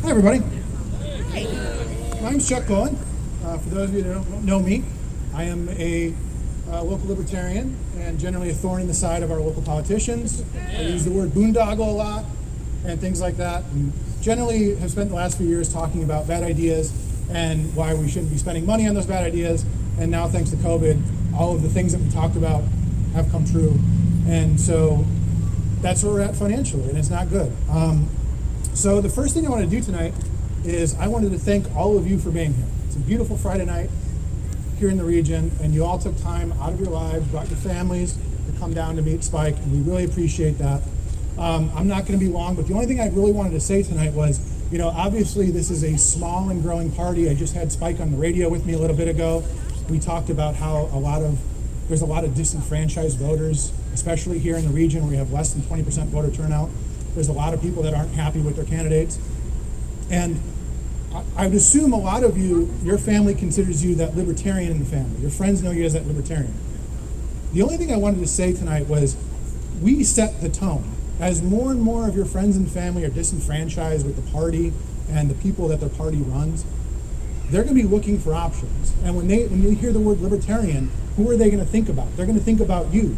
Hi, everybody. My name's Chuck Cohen. For those of you that don't know me, I am a local libertarian and generally a thorn in the side of our local politicians. I use the word boondoggle a lot and things like that, and generally have spent the last few years talking about bad ideas and why we shouldn't be spending money on those bad ideas. And now, thanks to COVID, all of the things that we talked about have come true. And so that's where we're at financially, and it's not good. So the first thing I want to do tonight is I wanted to thank all of you for being here. It's a beautiful Friday night here in the region, and you all took time out of your lives, brought your families to come down to meet Spike, and we really appreciate that. I'm not going to be long, but the only thing I really wanted to say tonight was, you know, obviously this is a small and growing party. I just had Spike on the radio with me a little bit ago. We talked about how there's a lot of disenfranchised voters, especially here in the region where we have less than 20% voter turnout. There's a lot of people that aren't happy with their candidates. And I would assume a lot of you, your family considers you that libertarian in the family. Your friends know you as that libertarian. The only thing I wanted to say tonight was we set the tone. As more and more of your friends and family are disenfranchised with the party and the people that their party runs, they're going to be looking for options. And when you hear the word libertarian, who are they going to think about? They're going to think about you.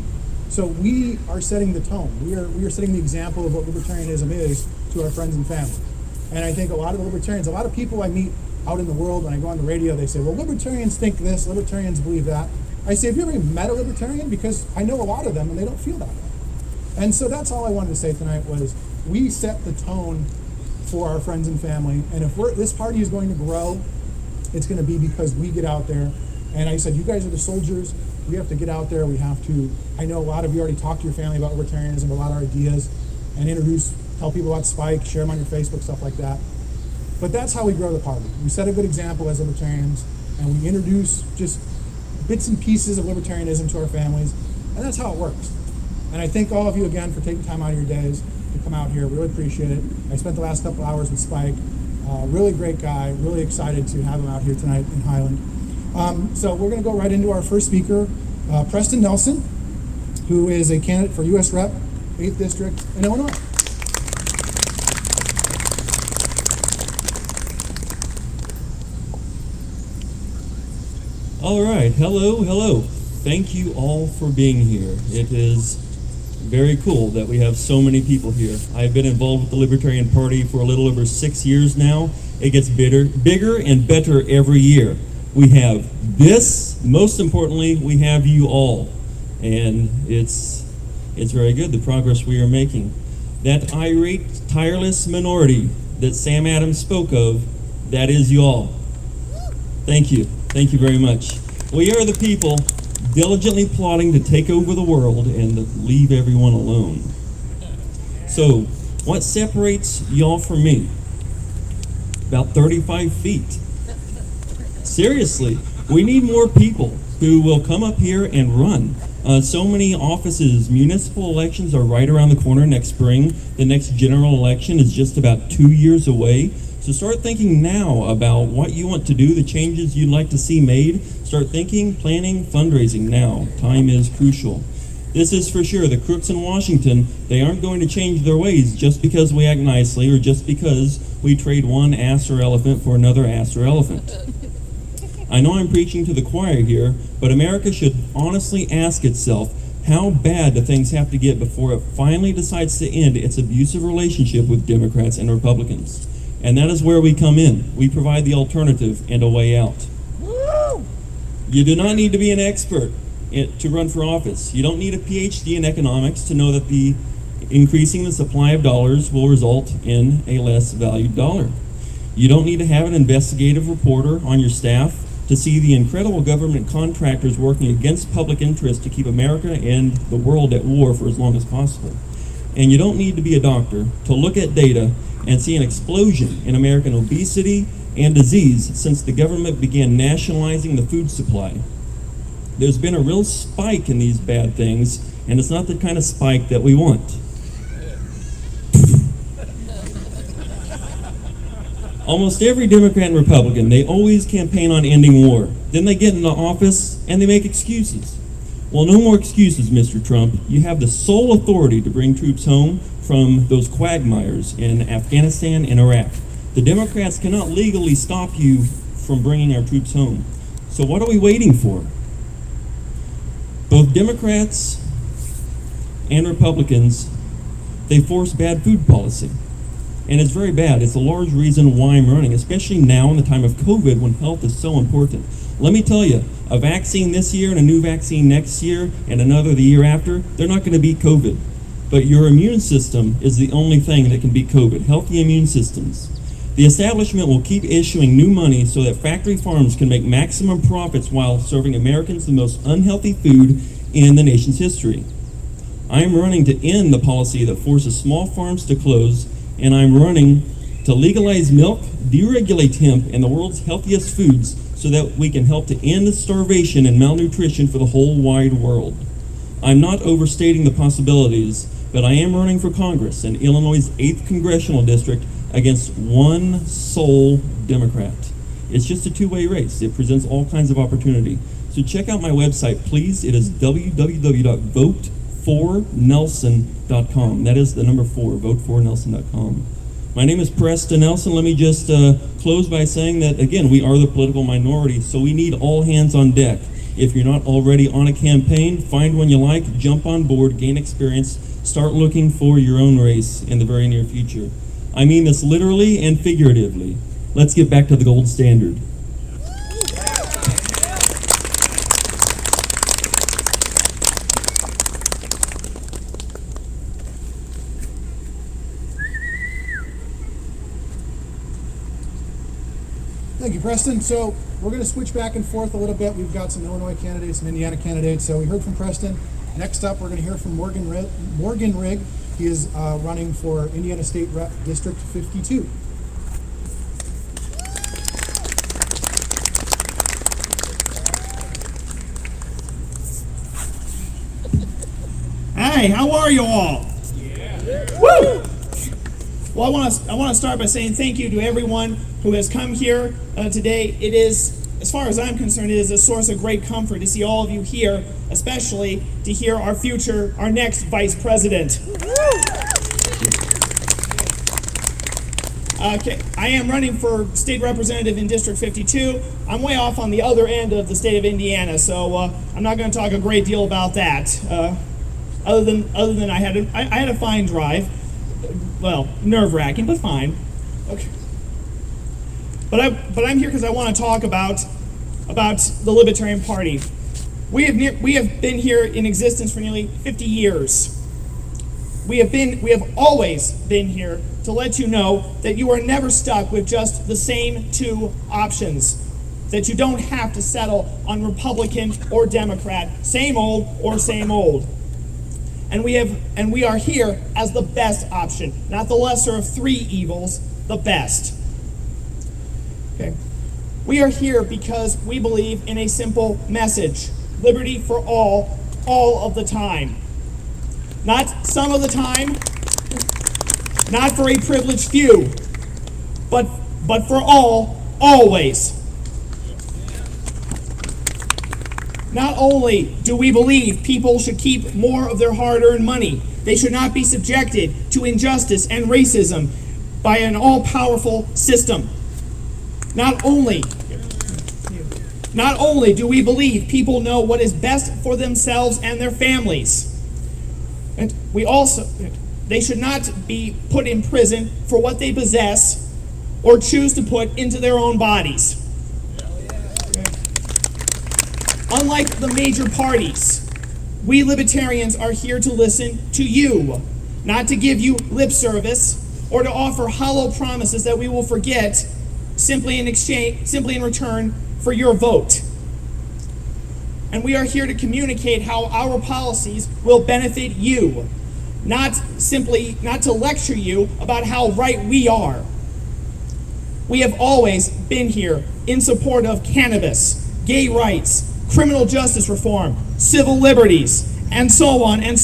So we are setting the tone. We are setting the example of what libertarianism is to our friends and family. And I think a lot of the libertarians, a lot of people I meet out in the world when I go on the radio, they say, well, libertarians think this, libertarians believe that. I say, have you ever met a libertarian? Because I know a lot of them and they don't feel that way. And so that's all I wanted to say tonight was we set the tone for our friends and family. And if this party is going to grow, it's going to be because we get out there. And I said, you guys are the soldiers. We have to get out there. We have to, I know a lot of you already talked to your family about libertarianism, a lot of our ideas, and tell people about Spike, share them on your Facebook, stuff like that. But that's how we grow the party. We set a good example as libertarians, and we introduce just bits and pieces of libertarianism to our families, and that's how it works. And I thank all of you again for taking time out of your days to come out here. Really appreciate it. I spent the last couple hours with Spike. Really great guy. Really excited to have him out here tonight in Highland. So we're going to go right into our first speaker, Preston Nelson, who is a candidate for U.S. Rep, 8th District in Illinois. All right, hello. Thank you all for being here. It is very cool that we have so many people here. I've been involved with the Libertarian Party for a little over 6 years now. It gets bigger and better every year. We have this, most importantly, we have you all. And it's very good, the progress we are making. That irate, tireless minority that Sam Adams spoke of, that is you all. Thank you. Thank you very much. We are the people diligently plotting to take over the world and leave everyone alone. So, what separates y'all from me? About 35 feet. Seriously, we need more people who will come up here and run. So many offices, municipal elections are right around the corner next spring. The next general election is just about 2 years away. So start thinking now about what you want to do, the changes you'd like to see made. Start thinking, planning, fundraising now. Time is crucial. This is for sure. The crooks in Washington, they aren't going to change their ways just because we act nicely or just because we trade one ass or elephant for another ass or elephant. I know I'm preaching to the choir here, but America should honestly ask itself, how bad do things have to get before it finally decides to end its abusive relationship with Democrats and Republicans? And that is where we come in. We provide the alternative and a way out. Woo! You do not need to be an expert to run for office. You don't need a PhD in economics to know that increasing the supply of dollars will result in a less valued dollar. You don't need to have an investigative reporter on your staff to see the incredible government contractors working against public interest to keep America and the world at war for as long as possible. And you don't need to be a doctor to look at data and see an explosion in American obesity and disease since the government began nationalizing the food supply. There's been a real spike in these bad things, and it's not the kind of spike that we want. Almost every Democrat and Republican, they always campaign on ending war. Then they get into office and they make excuses. Well, no more excuses, Mr. Trump. You have the sole authority to bring troops home from those quagmires in Afghanistan and Iraq. The Democrats cannot legally stop you from bringing our troops home. So what are we waiting for? Both Democrats and Republicans, they force bad food policy. And it's very bad. It's a large reason why I'm running, especially now in the time of COVID when health is so important. Let me tell you, a vaccine this year and a new vaccine next year and another the year after, they're not going to beat COVID. But your immune system is the only thing that can beat COVID. Healthy immune systems. The establishment will keep issuing new money so that factory farms can make maximum profits while serving Americans the most unhealthy food in the nation's history. I am running to end the policy that forces small farms to close, and I'm running to legalize milk, deregulate hemp, and the world's healthiest foods so that we can help to end starvation and malnutrition for the whole wide world. I'm not overstating the possibilities, but I am running for Congress in Illinois' 8th Congressional District against one sole Democrat. It's just a two-way race. It presents all kinds of opportunity. So check out my website, please. It is www.votefornelson.com. That is the number 4, votefornelson.com. My name is Preston Nelson. Let me just close by saying that, again, we are the political minority, so we need all hands on deck. If you're not already on a campaign, find one you like, jump on board, gain experience, start looking for your own race in the very near future. I mean this literally and figuratively. Let's get back to the gold standard. Thank you, Preston. So we're going to switch back and forth a little bit. We've got some Illinois candidates, some Indiana candidates. So we heard from Preston. Next up, we're going to hear from Morgan Rigg. He is running for Indiana State Rep District 52. Hey, how are you all? Yeah. Woo! Well, I want to start by saying thank you to everyone who has come here today. It is, as far as I'm concerned, it is a source of great comfort to see all of you here, especially to hear our next vice president. Okay, I am running for state representative in District 52. I'm way off on the other end of the state of Indiana, so I'm not going to talk a great deal about that. Other than I had a fine drive. Well, nerve-wracking, but fine. Okay. But I'm here because I want to talk about the Libertarian Party. We have been here in existence for nearly 50 years. We have always been here to let you know that you are never stuck with just the same two options. That you don't have to settle on Republican or Democrat, same old or same old. And we are here as the best option, not the lesser of three evils, the best. Okay. We are here because we believe in a simple message: liberty for all of the time. Not some of the time, not for a privileged few, but for all, always. Not only do we believe people should keep more of their hard-earned money, they should not be subjected to injustice and racism by an all-powerful system. Not only do we believe people know what is best for themselves and their families, and they should not be put in prison for what they possess or choose to put into their own bodies. Unlike the major parties, we libertarians are here to listen to you, not to give you lip service or to offer hollow promises that we will forget simply in return for your vote. And we are here to communicate how our policies will benefit you, not to lecture you about how right we are. We have always been here in support of cannabis, gay rights, criminal justice reform, civil liberties, and so on, and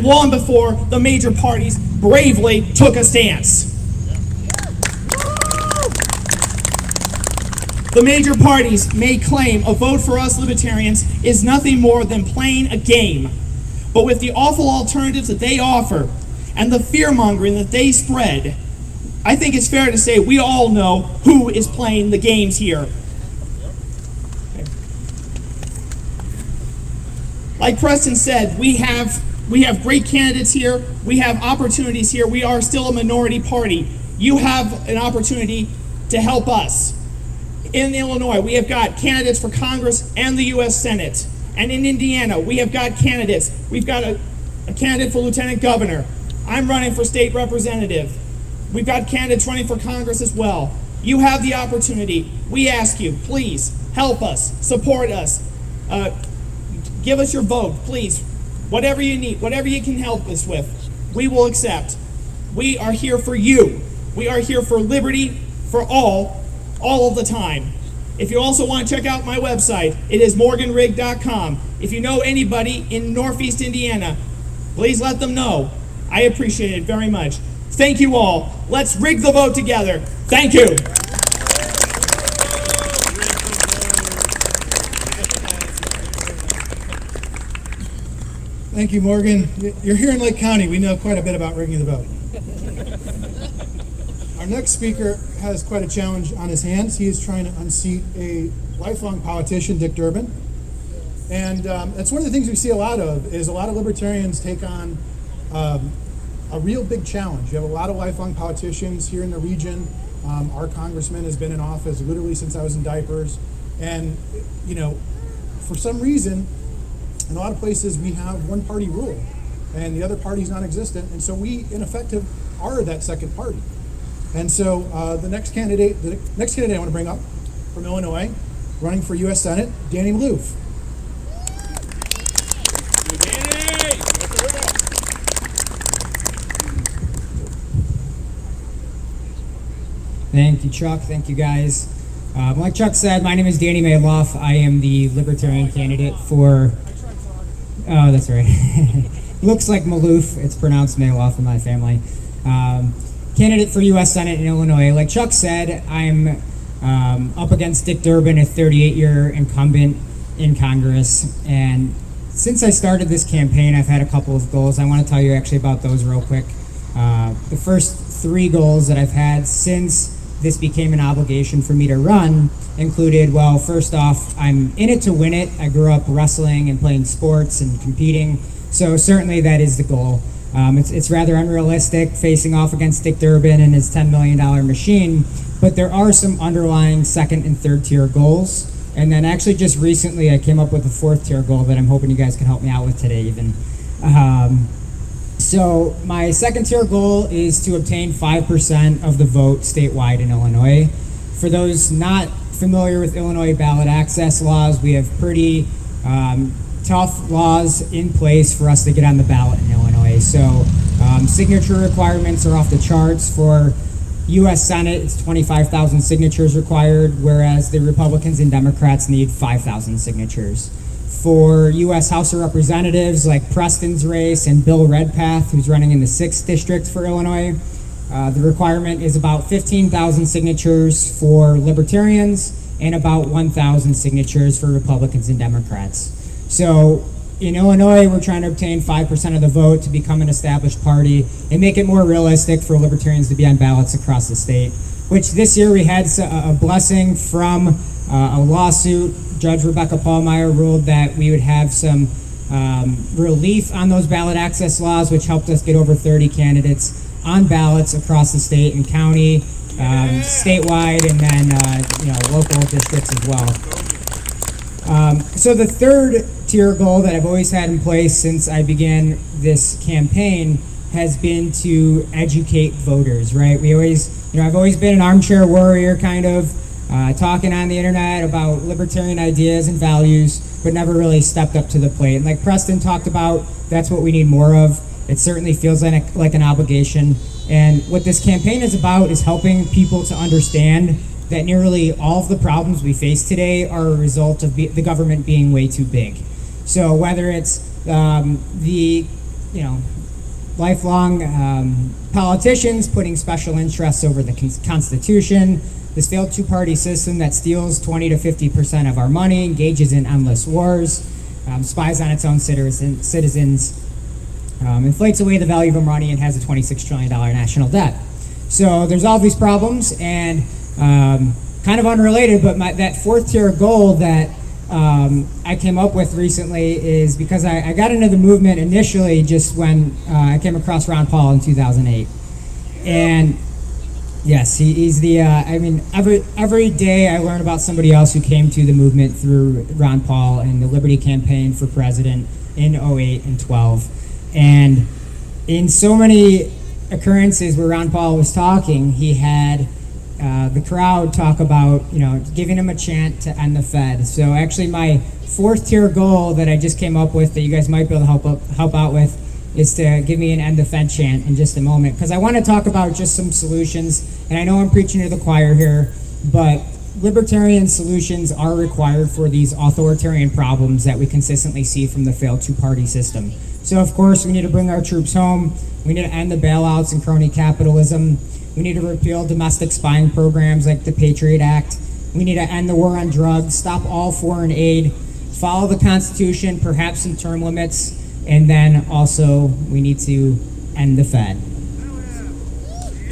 long before the major parties bravely took a stance. The major parties may claim a vote for us libertarians is nothing more than playing a game, but with the awful alternatives that they offer and the fear-mongering that they spread, I think it's fair to say we all know who is playing the games here. Okay. Like Preston said, we have great candidates here. We have opportunities here. We are still a minority party. You have an opportunity to help us. In Illinois, we have got candidates for Congress and the U.S. Senate. And in Indiana, we have got candidates. We've got a candidate for lieutenant governor. I'm running for state representative. We've got candidates running for Congress as well. You have the opportunity. We ask you, please help us, support us, give us your vote, please. Whatever you need, whatever you can help us with, we will accept. We are here for you. We are here for liberty for all of the time. If you also want to check out my website, it is morganrig.com. If you know anybody in Northeast Indiana, please let them know. I appreciate it very much. Thank you all. Let's rig the vote together. Thank you. Thank you, Morgan. You're here in Lake County. We know quite a bit about rigging the vote. Our next speaker has quite a challenge on his hands. He is trying to unseat a lifelong politician, Dick Durbin. And that's one of the things we see a lot of, is a lot of libertarians take on a real big challenge. You have a lot of lifelong politicians here in the region. Our congressman has been in office literally since I was in diapers. And, you know, for some reason, in a lot of places we have one party rule and the other party is non-existent. And so we, in effect, are that second party. And so the next candidate I want to bring up from Illinois, running for U.S. Senate, Danny Maloof. Thank you, Chuck. Thank you, guys. Like Chuck said, my name is Danny Maloof. I am the Libertarian candidate for... Oh, that's right. Looks like Maloof. It's pronounced Maloof in my family. Candidate for U.S. Senate in Illinois. Like Chuck said, I'm up against Dick Durbin, a 38-year incumbent in Congress. And since I started this campaign, I've had a couple of goals. I want to tell you actually about those real quick. The first 3 goals that I've had since this became an obligation for me to run included, well, first off, I'm in it to win it. I grew up wrestling and playing sports and competing, so certainly that is the goal. It's rather unrealistic facing off against Dick Durbin and his $10 million machine, but there are some underlying second and third tier goals. And then actually just recently I came up with a 4th tier goal that I'm hoping you guys can help me out with today even. So my second tier goal is to obtain 5% of the vote statewide in Illinois. For those not familiar with Illinois ballot access laws, we have pretty tough laws in place for us to get on the ballot in Illinois. So signature requirements are off the charts. For U.S. Senate, it's 25,000 signatures required, whereas the Republicans and Democrats need 5,000 signatures. For U.S. House of Representatives, like Preston's race and Bill Redpath, who's running in the 6th district for Illinois, the requirement is about 15,000 signatures for Libertarians and about 1,000 signatures for Republicans and Democrats. So in Illinois, we're trying to obtain 5% of the vote to become an established party and make it more realistic for Libertarians to be on ballots across the state, which this year we had a blessing from a lawsuit. Judge Rebecca Paulmeyer ruled that we would have some relief on those ballot access laws, which helped us get over 30 candidates on ballots across the state and county, statewide, and then local districts as well. So the third tier goal that I've always had in place since I began this campaign has been to educate voters, right? I've always been an armchair warrior, kind of, talking on the internet about libertarian ideas and values, but never really stepped up to the plate. And like Preston talked about, that's what we need more of. It certainly feels like an obligation. And what this campaign is about is helping people to understand that nearly all of the problems we face today are a result of the government being way too big. So whether it's the lifelong politicians putting special interests over the Constitution, this failed two-party system that steals 20 to 50% of our money, engages in endless wars, spies on its own citizens, inflates away the value of our money, and has a $26 trillion national debt. So there's all these problems, and kind of unrelated, but that fourth tier goal that I came up with recently is because I got into the movement initially just when I came across Ron Paul in 2008. And yes, he's the, I mean, every day I learn about somebody else who came to the movement through Ron Paul and the Liberty Campaign for President in 08 and 12. And in so many occurrences where Ron Paul was talking, he had the crowd talk about, giving him a chant to end the Fed. So actually my fourth tier goal that I just came up with that you guys might be able to help out with is to give me an end the Fed chant in just a moment. Because I want to talk about just some solutions, and I know I'm preaching to the choir here, but libertarian solutions are required for these authoritarian problems that we consistently see from the failed two-party system. So of course we need to bring our troops home, we need to end the bailouts and crony capitalism, we need to repeal domestic spying programs like the Patriot Act. We need to end the war on drugs, stop all foreign aid, follow the Constitution, perhaps some term limits, and then also we need to end the Fed.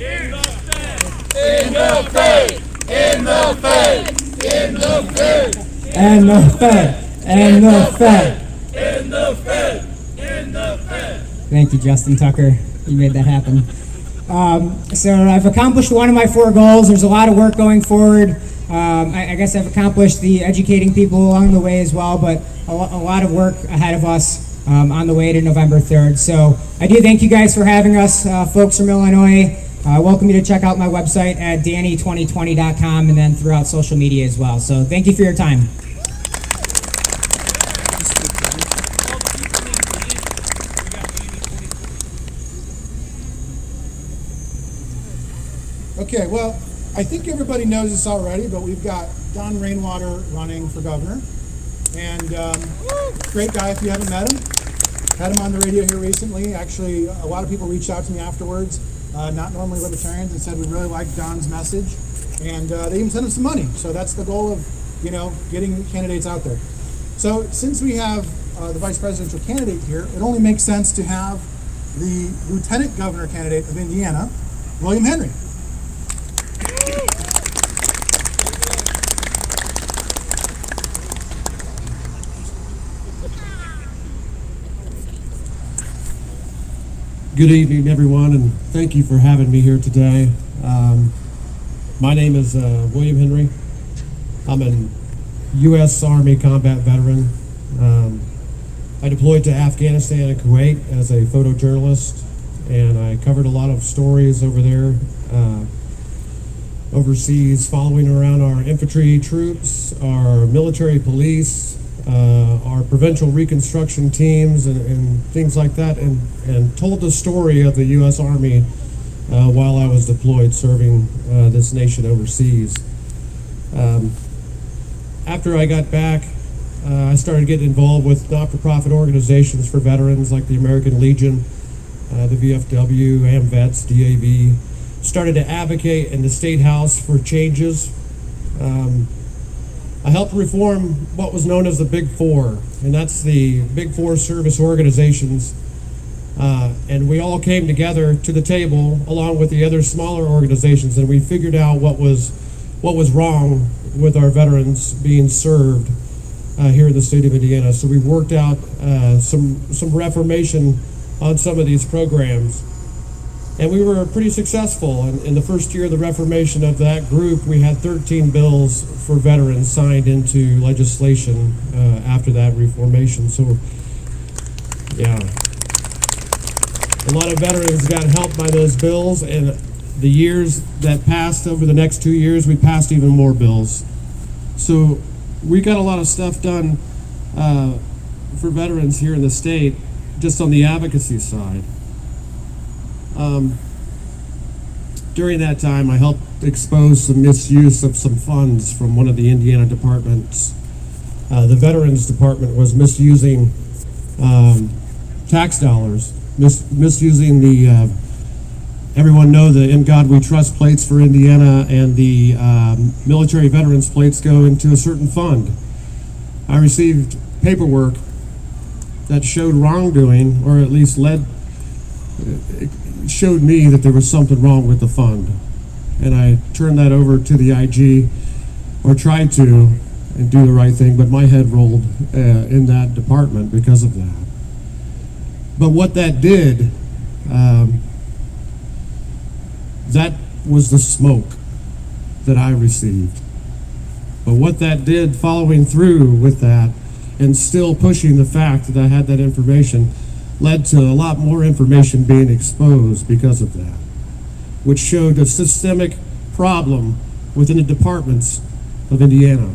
In the Fed! In the Fed! In the Fed! In the Fed! End the Fed! End the Fed! In the Fed! In the Fed! Thank you, Justin Tucker. You made that happen. So I've accomplished one of my 4 goals. There's a lot of work going forward. I guess I've accomplished the educating people along the way as well, but a lot of work ahead of us on the way to November 3rd. So I do thank you guys for having us, folks from Illinois. Welcome you to check out my website at danny2020.com and then throughout social media as well. So thank you for your time. Okay, well, I think everybody knows this already, but we've got Don Rainwater running for governor. And great guy if you haven't met him. Had him on the radio here recently. Actually, a lot of people reached out to me afterwards, not normally libertarians, and said we really liked Don's message. And they even sent him some money. So that's the goal of, getting candidates out there. So since we have the vice presidential candidate here, it only makes sense to have the lieutenant governor candidate of Indiana, William Henry. Good evening, everyone, and thank you for having me here today. My name is William Henry. I'm a U.S. Army combat veteran. I deployed to Afghanistan and Kuwait as a photojournalist, and I covered a lot of stories over there, overseas, following around our infantry troops, our military police, our provincial reconstruction teams and things like that, and told the story of the U.S. Army while I was deployed serving this nation overseas. After I got back, I started getting involved with not-for-profit organizations for veterans like the American Legion, the VFW, AMVETS, DAV. Started to advocate in the State House for changes. I helped reform what was known as the Big Four, and that's the Big Four service organizations. And we all came together to the table along with the other smaller organizations, and we figured out what was wrong with our veterans being served here in the state of Indiana. So we worked out some reformation on some of these programs. And we were pretty successful. In the first year of the reformation of that group, we had 13 bills for veterans signed into legislation after that reformation. So, yeah. A lot of veterans got helped by those bills, and the years that passed over the next 2 years, we passed even more bills. So we got a lot of stuff done for veterans here in the state, just on the advocacy side. During that time, I helped expose some misuse of some funds from one of the Indiana departments. The Veterans Department was misusing tax dollars, misusing the, everyone know the In God We Trust plates for Indiana and the military veterans plates go into a certain fund. I received paperwork that showed wrongdoing, or at least led showed me that there was something wrong with the fund. And I turned that over to the IG, or tried to, and do the right thing, but my head rolled in that department because of that. But what that did, that was the smoke that I received. But what that did, following through with that, and still pushing the fact that I had that information, led to a lot more information being exposed because of that, which showed a systemic problem within the departments of Indiana,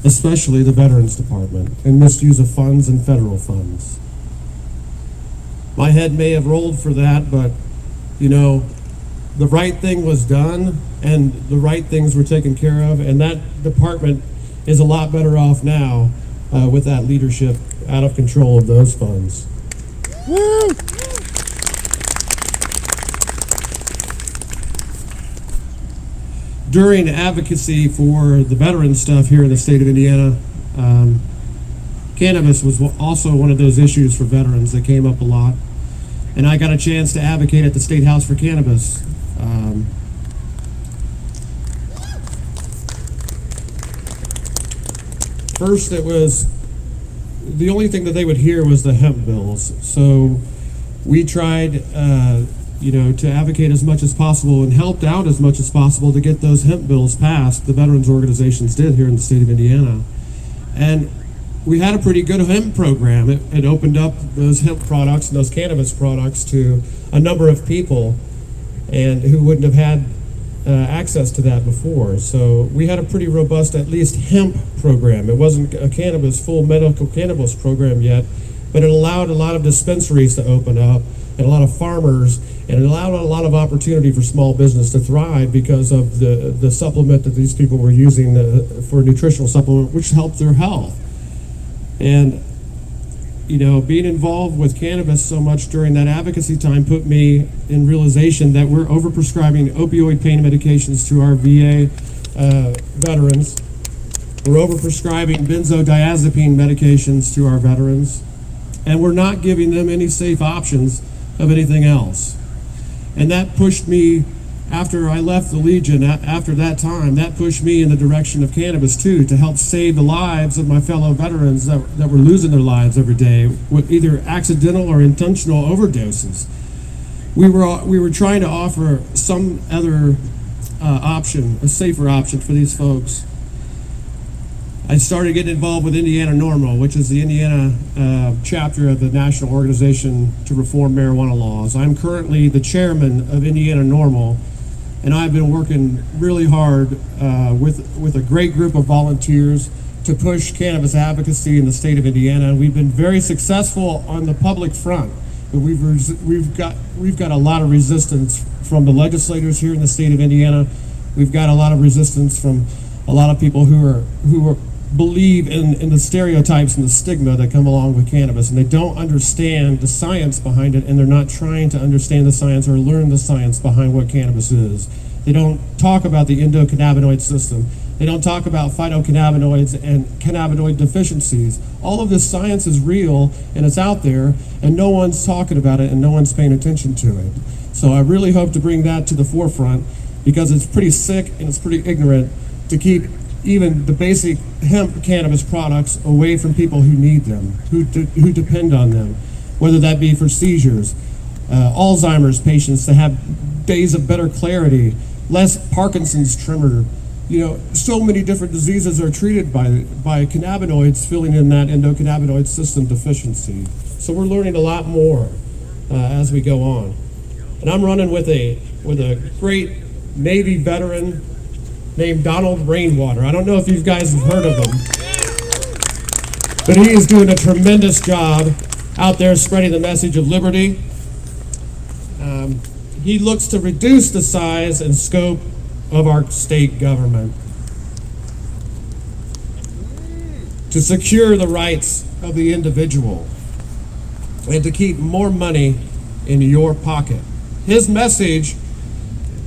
especially the Veterans Department, and misuse of funds and federal funds. My head may have rolled for that, but you know, the right thing was done and the right things were taken care of, and that department is a lot better off now with that leadership out of control of those funds. Woo! During advocacy for the veteran stuff here in the state of Indiana, cannabis was also one of those issues for veterans that came up a lot. And I got a chance to advocate at the State House for cannabis. First, it was the only thing that they would hear was the hemp bills. So we tried, to advocate as much as possible and helped out as much as possible to get those hemp bills passed. The veterans organizations did here in the state of Indiana. And we had a pretty good hemp program. It opened up those hemp products and those cannabis products to a number of people and who wouldn't have had access to that before. So we had a pretty robust, at least, hemp program. It wasn't a full medical cannabis program yet, but it allowed a lot of dispensaries to open up and a lot of farmers, and it allowed a lot of opportunity for small business to thrive because of the supplement that these people were using for nutritional supplement, which helped their health. And being involved with cannabis so much during that advocacy time put me in realization that we're overprescribing opioid pain medications to our VA veterans. We're overprescribing benzodiazepine medications to our veterans, and we're not giving them any safe options of anything else. And that pushed me, after I left the Legion, after that time, that pushed me in the direction of cannabis too, to help save the lives of my fellow veterans that were losing their lives every day with either accidental or intentional overdoses. We were trying to offer some other option, a safer option for these folks. I started getting involved with Indiana NORML, which is the Indiana chapter of the National Organization to Reform Marijuana Laws. I'm currently the chairman of Indiana NORML, and I've been working really hard with a great group of volunteers to push cannabis advocacy in the state of Indiana. And we've been very successful on the public front, but we've got a lot of resistance from the legislators here in the state of Indiana. We've got a lot of resistance from a lot of people who believe in the stereotypes and the stigma that come along with cannabis, and they don't understand the science behind it, and they're not trying to understand the science or learn the science behind what cannabis is. They don't talk about the endocannabinoid system. They don't talk about phytocannabinoids and cannabinoid deficiencies. All of this science is real and it's out there, and no one's talking about it and no one's paying attention to it. So I really hope to bring that to the forefront, because it's pretty sick and it's pretty ignorant to keep even the basic hemp cannabis products away from people who need them, who depend on them, whether that be for seizures, Alzheimer's patients to have days of better clarity, less Parkinson's tremor. So many different diseases are treated by cannabinoids filling in that endocannabinoid system deficiency. So we're learning a lot more as we go on. And I'm running with a great Navy veteran named Donald Rainwater. I don't know if you guys have heard of him, but he is doing a tremendous job out there spreading the message of liberty. He looks to reduce the size and scope of our state government, to secure the rights of the individual, and to keep more money in your pocket. His message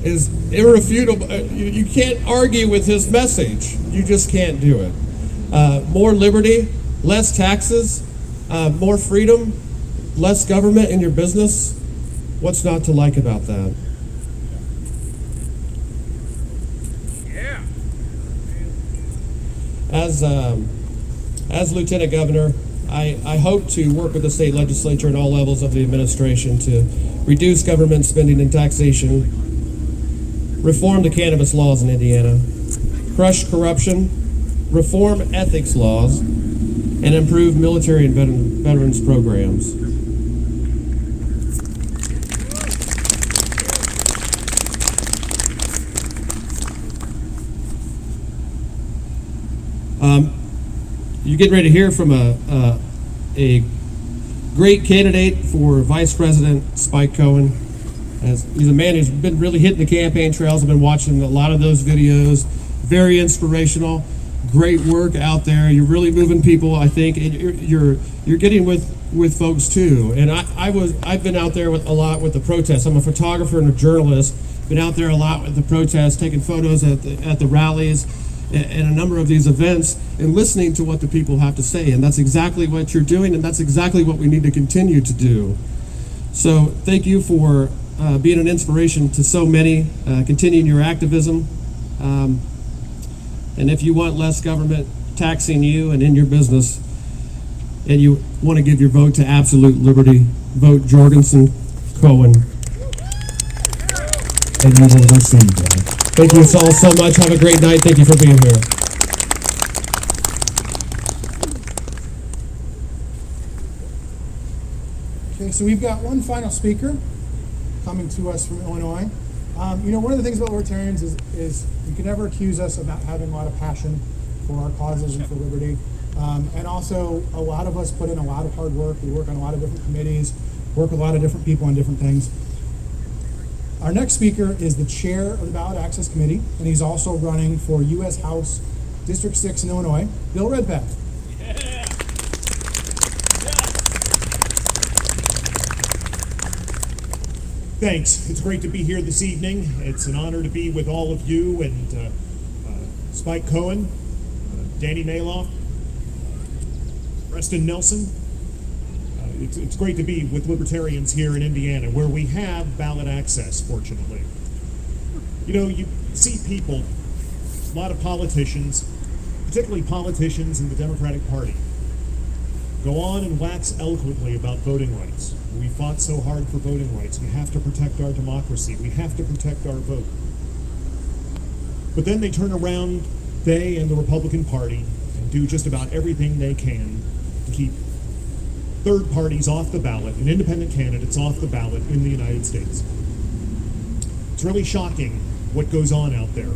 is irrefutable. You can't argue with his message. You just can't do it. More liberty, less taxes, more freedom, less government in your business. What's not to like about that? Yeah. As Lieutenant Governor, I hope to work with the state legislature and all levels of the administration to reduce government spending and taxation, reform the cannabis laws in Indiana, crush corruption, reform ethics laws, and improve military and veterans programs. You're getting ready to hear from a great candidate for Vice President, Spike Cohen. He's a man who's been really hitting the campaign trails. I've been watching a lot of those videos. Very inspirational. Great work out there. You're really moving people, I think, and you're getting with folks too. And I've been out there a lot with the protests. I'm a photographer and a journalist. Been out there a lot with the protests, taking photos at the rallies and a number of these events, and listening to what the people have to say. And that's exactly what you're doing, and that's exactly what we need to continue to do. So thank you for being an inspiration to so many, continuing your activism. And if you want less government taxing you and in your business, and you want to give your vote to absolute liberty, vote Jorgensen Cohen. And you will receive that. Thank you all so much. Have a great night. Thank you for being here. Okay, so we've got one final speaker coming to us from Illinois. One of the things about libertarians is you can never accuse us of not having a lot of passion for our causes and for liberty. And also, a lot of us put in a lot of hard work. We work on a lot of different committees, work with a lot of different people on different things. Our next speaker is the chair of the Ballot Access Committee, and he's also running for U.S. House District 6 in Illinois, Bill Redpath. Thanks. It's great to be here this evening. It's an honor to be with all of you and Spike Cohen, Danny Maloff, Preston Nelson. It's great to be with libertarians here in Indiana, where we have ballot access, fortunately. You see people, a lot of politicians, particularly politicians in the Democratic Party, go on and wax eloquently about voting rights. We fought so hard for voting rights. We have to protect our democracy. We have to protect our vote. But then they turn around, they and the Republican Party, and do just about everything they can to keep third parties off the ballot and independent candidates off the ballot in the United States. It's really shocking what goes on out there.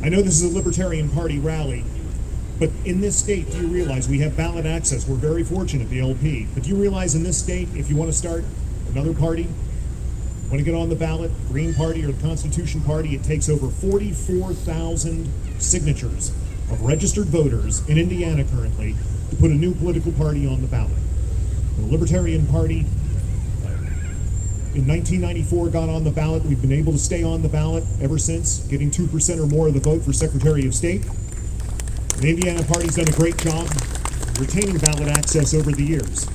I know this is a Libertarian Party rally, but in this state, do you realize we have ballot access? We're very fortunate, the LP. But do you realize in this state, if you want to start another party, want to get on the ballot, Green Party or the Constitution Party, it takes over 44,000 signatures of registered voters in Indiana currently to put a new political party on the ballot. The Libertarian Party in 1994 got on the ballot. We've been able to stay on the ballot ever since, getting 2% or more of the vote for Secretary of State. The Indiana Party's done a great job retaining ballot access over the years.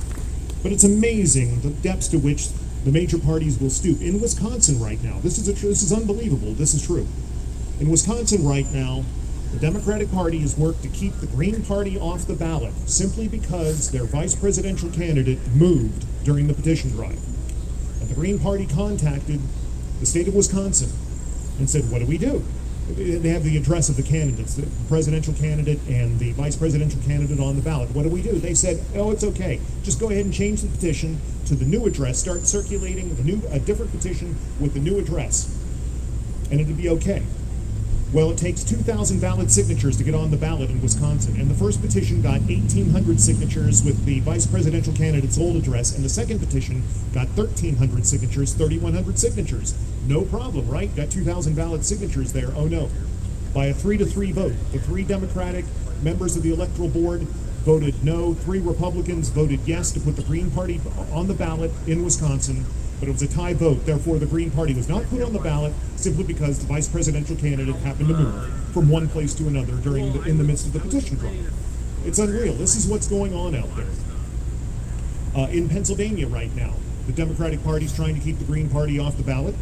But it's amazing the depths to which the major parties will stoop. In Wisconsin right now, this is unbelievable, this is true. In Wisconsin right now, the Democratic Party has worked to keep the Green Party off the ballot simply because their vice presidential candidate moved during the petition drive. And the Green Party contacted the state of Wisconsin and said, what do we do? They have the address of the candidates, the presidential candidate and the vice presidential candidate on the ballot. What do we do? They said, oh, it's okay. Just go ahead and change the petition to the new address. Start circulating a different petition with the new address, and it'll be okay. Well, it takes 2,000 valid signatures to get on the ballot in Wisconsin, and the first petition got 1,800 signatures with the vice presidential candidate's old address, and the second petition got 1,300 signatures, 3,100 signatures. No problem, right? Got 2,000 valid signatures there. Oh no. By a 3-3 vote, the 3 Democratic members of the Electoral Board voted no, 3 Republicans voted yes to put the Green Party on the ballot in Wisconsin, but it was a tie vote. Therefore, the Green Party was not put on the ballot simply because the vice presidential candidate happened to move from one place to another in the midst of the petition drive. It's unreal. This is what's going on out there. In Pennsylvania right now, The Democratic Party's trying to keep the Green Party off the ballot.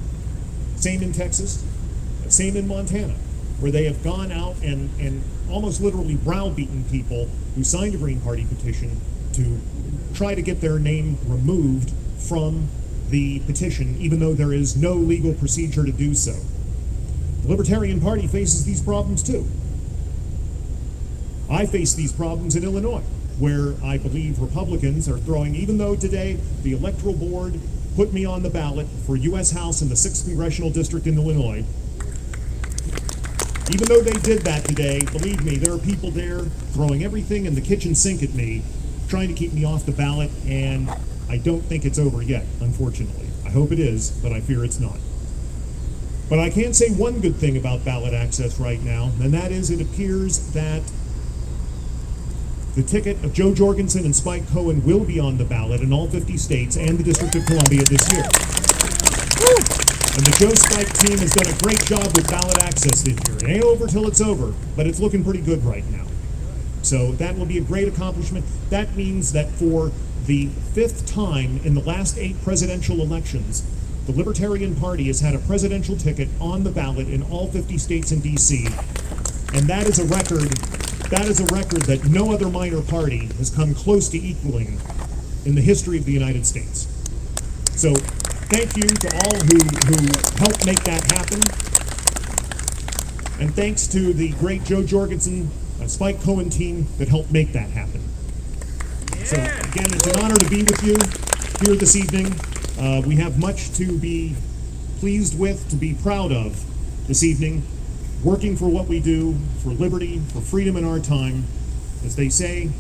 Same in Texas, same in Montana, where they have gone out and almost literally browbeaten people who signed a Green Party petition to try to get their name removed from the petition, even though there is no legal procedure to do so. The Libertarian Party faces these problems too. I face these problems in Illinois, where I believe Republicans are throwing, even though today the Electoral Board put me on the ballot for U.S. House in the 6th Congressional District in Illinois, even though they did that today, believe me, there are people there throwing everything in the kitchen sink at me, trying to keep me off the ballot, and I don't think it's over yet, unfortunately. I hope it is, but I fear it's not. But I can say one good thing about ballot access right now, and that is it appears that the ticket of Joe Jorgensen and Spike Cohen will be on the ballot in all 50 states and the District of Columbia this year. And the Joe Spike team has done a great job with ballot access this year. It ain't over till it's over, but it's looking pretty good right now. So that will be a great accomplishment. That means that for the 5th time in the last 8 presidential elections, the Libertarian Party has had a presidential ticket on the ballot in all 50 states and D.C. And that is a record. That is a record that no other minor party has come close to equaling in the history of the United States. So thank you to all who helped make that happen. And thanks to the great Joe Jorgensen, Spike Cohen team that helped make that happen. So again, it's an honor to be with you here this evening. We have much to be pleased with, to be proud of this evening, working for what we do, for liberty, for freedom in our time. As they say,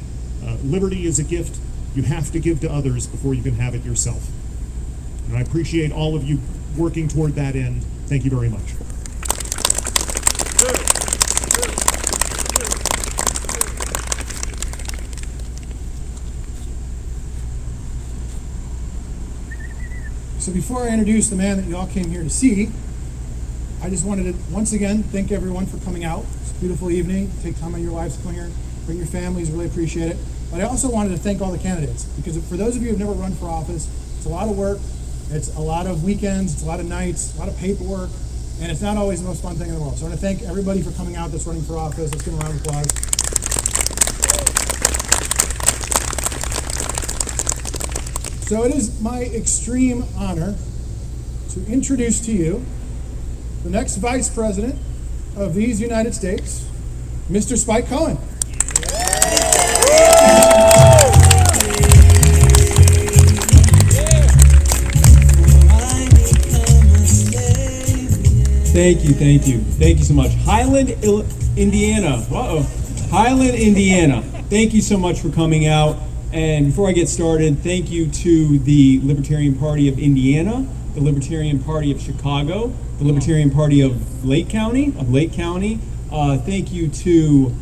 liberty is a gift you have to give to others before you can have it yourself. And I appreciate all of you working toward that end. Thank you very much. So before I introduce the man that you all came here to see, I just wanted to once again thank everyone for coming out. It's a beautiful evening. Take time out of your lives to come here, bring your families, really appreciate it. But I also wanted to thank all the candidates, because for those of you who've never run for office, it's a lot of work, it's a lot of weekends, it's a lot of nights, a lot of paperwork, and it's not always the most fun thing in the world. So I want to thank everybody for coming out that's running for office. Let's give them a round of applause. So it is my extreme honor to introduce to you the next Vice President of these United States, Mr. Spike Cohen. Thank you, thank you. Thank you so much. Highland, Indiana. Highland, Indiana. Thank you so much for coming out. And before I get started, thank you to the Libertarian Party of Indiana, the Libertarian Party of Chicago, the Libertarian Party of Lake County. Thank you to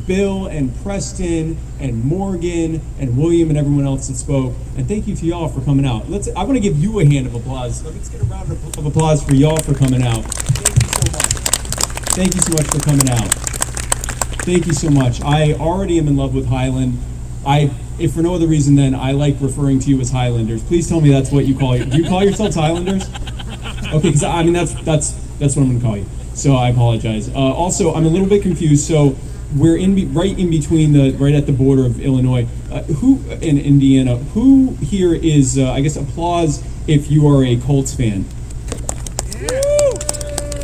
Bill and Preston and Morgan and William and everyone else that spoke. And thank you to y'all for coming out. I want to give you a hand of applause. Let's get a round of applause for y'all for coming out. Thank you so much. Thank you so much for coming out. Thank you so much. I already am in love with Highland. If for no other reason than I like referring to you as Highlanders. Please tell me that's what you call you. Do you call yourselves Highlanders? Okay, because I mean that's what I'm going to call you. So I apologize. Also, I'm a little bit confused. So we're right in between right at the border of Illinois. Who in Indiana? Who here is? I guess applause if you are a Colts fan.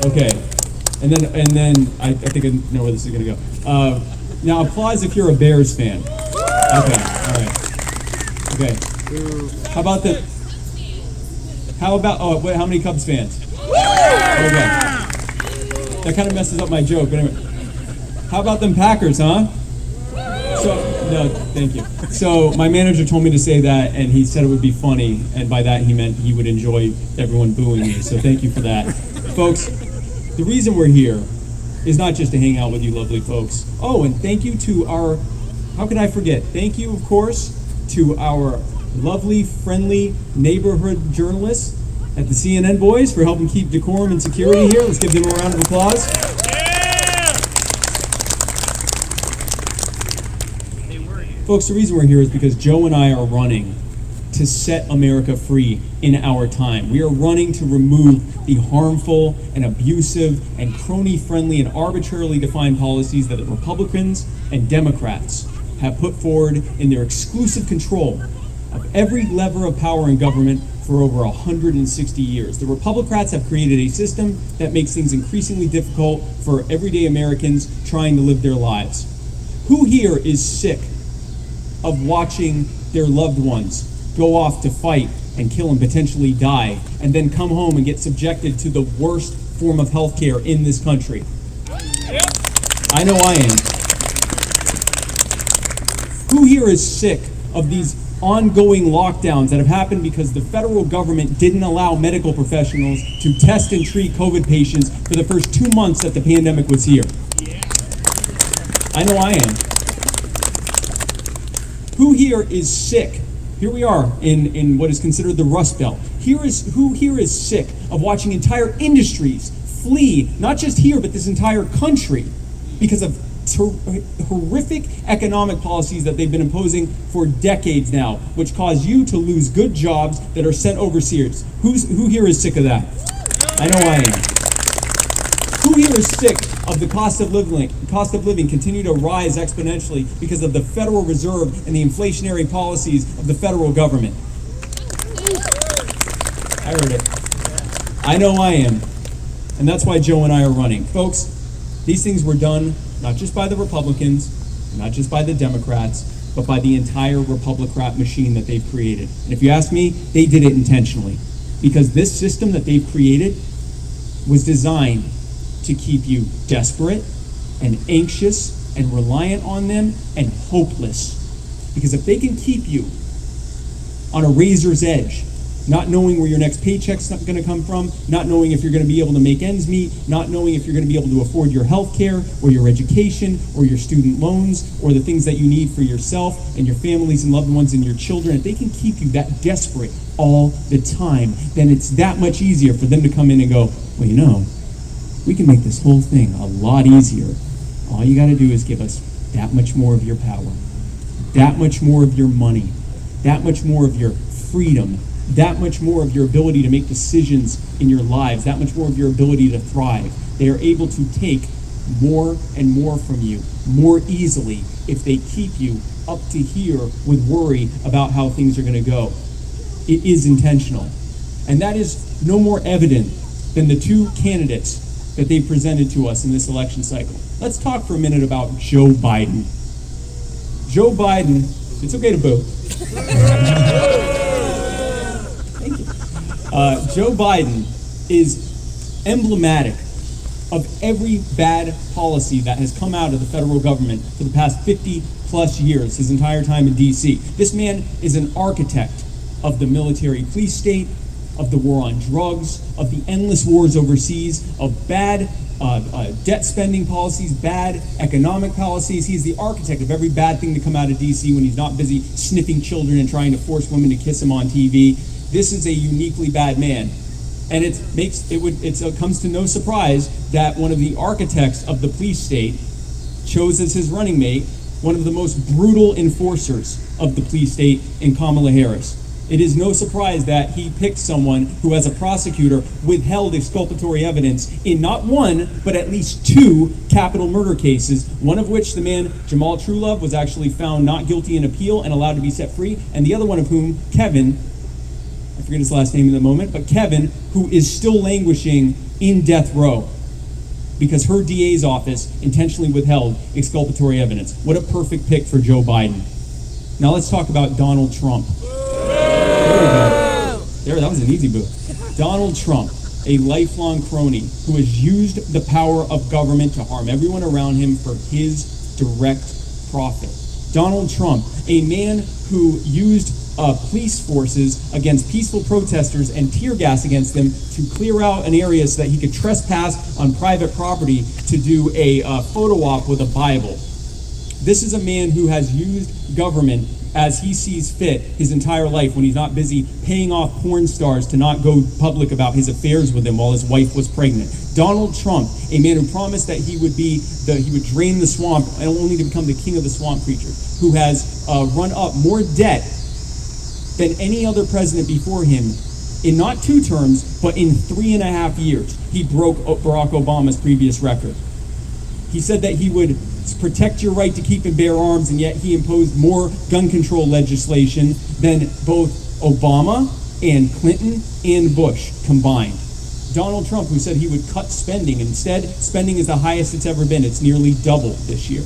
Okay, and then I think I know where this is going to go. Now applause if you're a Bears fan. Okay, all right. Okay. How about how many Cubs fans? Okay. That kind of messes up my joke, but anyway. How about them Packers, huh? No, thank you. So my manager told me to say that, and he said it would be funny, and by that he meant he would enjoy everyone booing me, so thank you for that. Folks, the reason we're here is not just to hang out with you lovely folks. Oh, and thank you to how could I forget? Thank you, of course, to our lovely, friendly neighborhood journalists at the CNN Boys for helping keep decorum and security here. Let's give them a round of applause. Folks, the reason we're here is because Joe and I are running to set America free in our time. We are running to remove the harmful and abusive and crony-friendly and arbitrarily defined policies that the Republicans and Democrats have put forward in their exclusive control of every lever of power in government for over 160 years. The Republicans have created a system that makes things increasingly difficult for everyday Americans trying to live their lives. Who here is sick of watching their loved ones go off to fight and kill and potentially die, and then come home and get subjected to the worst form of health care in this country? I know I am. Who here is sick of these ongoing lockdowns that have happened because the federal government didn't allow medical professionals to test and treat COVID patients for the first 2 months that the pandemic was here? I know I am. Who here is sick? Here we are in what is considered the Rust Belt. Who here is sick of watching entire industries flee, not just here, but this entire country, because of horrific economic policies that they've been imposing for decades now, which cause you to lose good jobs that are sent overseas? Who here is sick of that? I know I am. Who here is sick of the cost of living continue to rise exponentially because of the Federal Reserve and the inflationary policies of the federal government? I heard it. I know I am. And that's why Joe and I are running. Folks, these things were done not just by the Republicans, not just by the Democrats, but by the entire Republican machine that they've created. And if you ask me, they did it intentionally. Because this system that they've created was designed to keep you desperate and anxious and reliant on them and hopeless. Because if they can keep you on a razor's edge, not knowing where your next paycheck's going to come from, not knowing if you're going to be able to make ends meet, not knowing if you're going to be able to afford your health care or your education or your student loans or the things that you need for yourself and your families and loved ones and your children, if they can keep you that desperate all the time, then it's that much easier for them to come in and go, well, you know, we can make this whole thing a lot easier. All you got to do is give us that much more of your power, that much more of your money, that much more of your freedom, that much more of your ability to make decisions in your lives, that much more of your ability to thrive. They are able to take more and more from you more easily if they keep you up to here with worry about how things are going to go. It is intentional. And that is no more evident than the two candidates that they presented to us in this election cycle. Let's talk for a minute about Joe Biden. Joe Biden, it's okay to boo. Joe Biden is emblematic of every bad policy that has come out of the federal government for the past 50 plus years, his entire time in D.C. This man is an architect of the military police state, of the war on drugs, of the endless wars overseas, of bad debt spending policies, bad economic policies. He's the architect of every bad thing to come out of D.C. when he's not busy sniffing children and trying to force women to kiss him on TV. This is a uniquely bad man. And it comes to no surprise that one of the architects of the police state chose as his running mate one of the most brutal enforcers of the police state in Kamala Harris. It is no surprise that he picked someone who, as a prosecutor, withheld exculpatory evidence in not one, but at least two capital murder cases, one of which the man, Jamal Truelove, was actually found not guilty in appeal and allowed to be set free, and the other one of whom, Kevin, I forget his last name in the moment, but Kevin, who is still languishing in death row because her DA's office intentionally withheld exculpatory evidence. What a perfect pick for Joe Biden. Now let's talk about Donald Trump. There we go. There, that was an easy boo. Donald Trump, a lifelong crony who has used the power of government to harm everyone around him for his direct profit. Donald Trump, a man who used police forces against peaceful protesters and tear gas against them to clear out an area so that he could trespass on private property to do a photo op with a Bible. This is a man who has used government as he sees fit his entire life when he's not busy paying off porn stars to not go public about his affairs with him while his wife was pregnant. Donald Trump, a man who promised that he would drain the swamp and only to become the king of the swamp creatures, who has run up more debt than any other president before him in not 2 terms, but in 3.5 years. He broke Barack Obama's previous record. He said that he would protect your right to keep and bear arms, and yet he imposed more gun control legislation than both Obama and Clinton and Bush combined. Donald Trump, who said he would cut spending, instead, spending is the highest it's ever been. It's nearly double this year.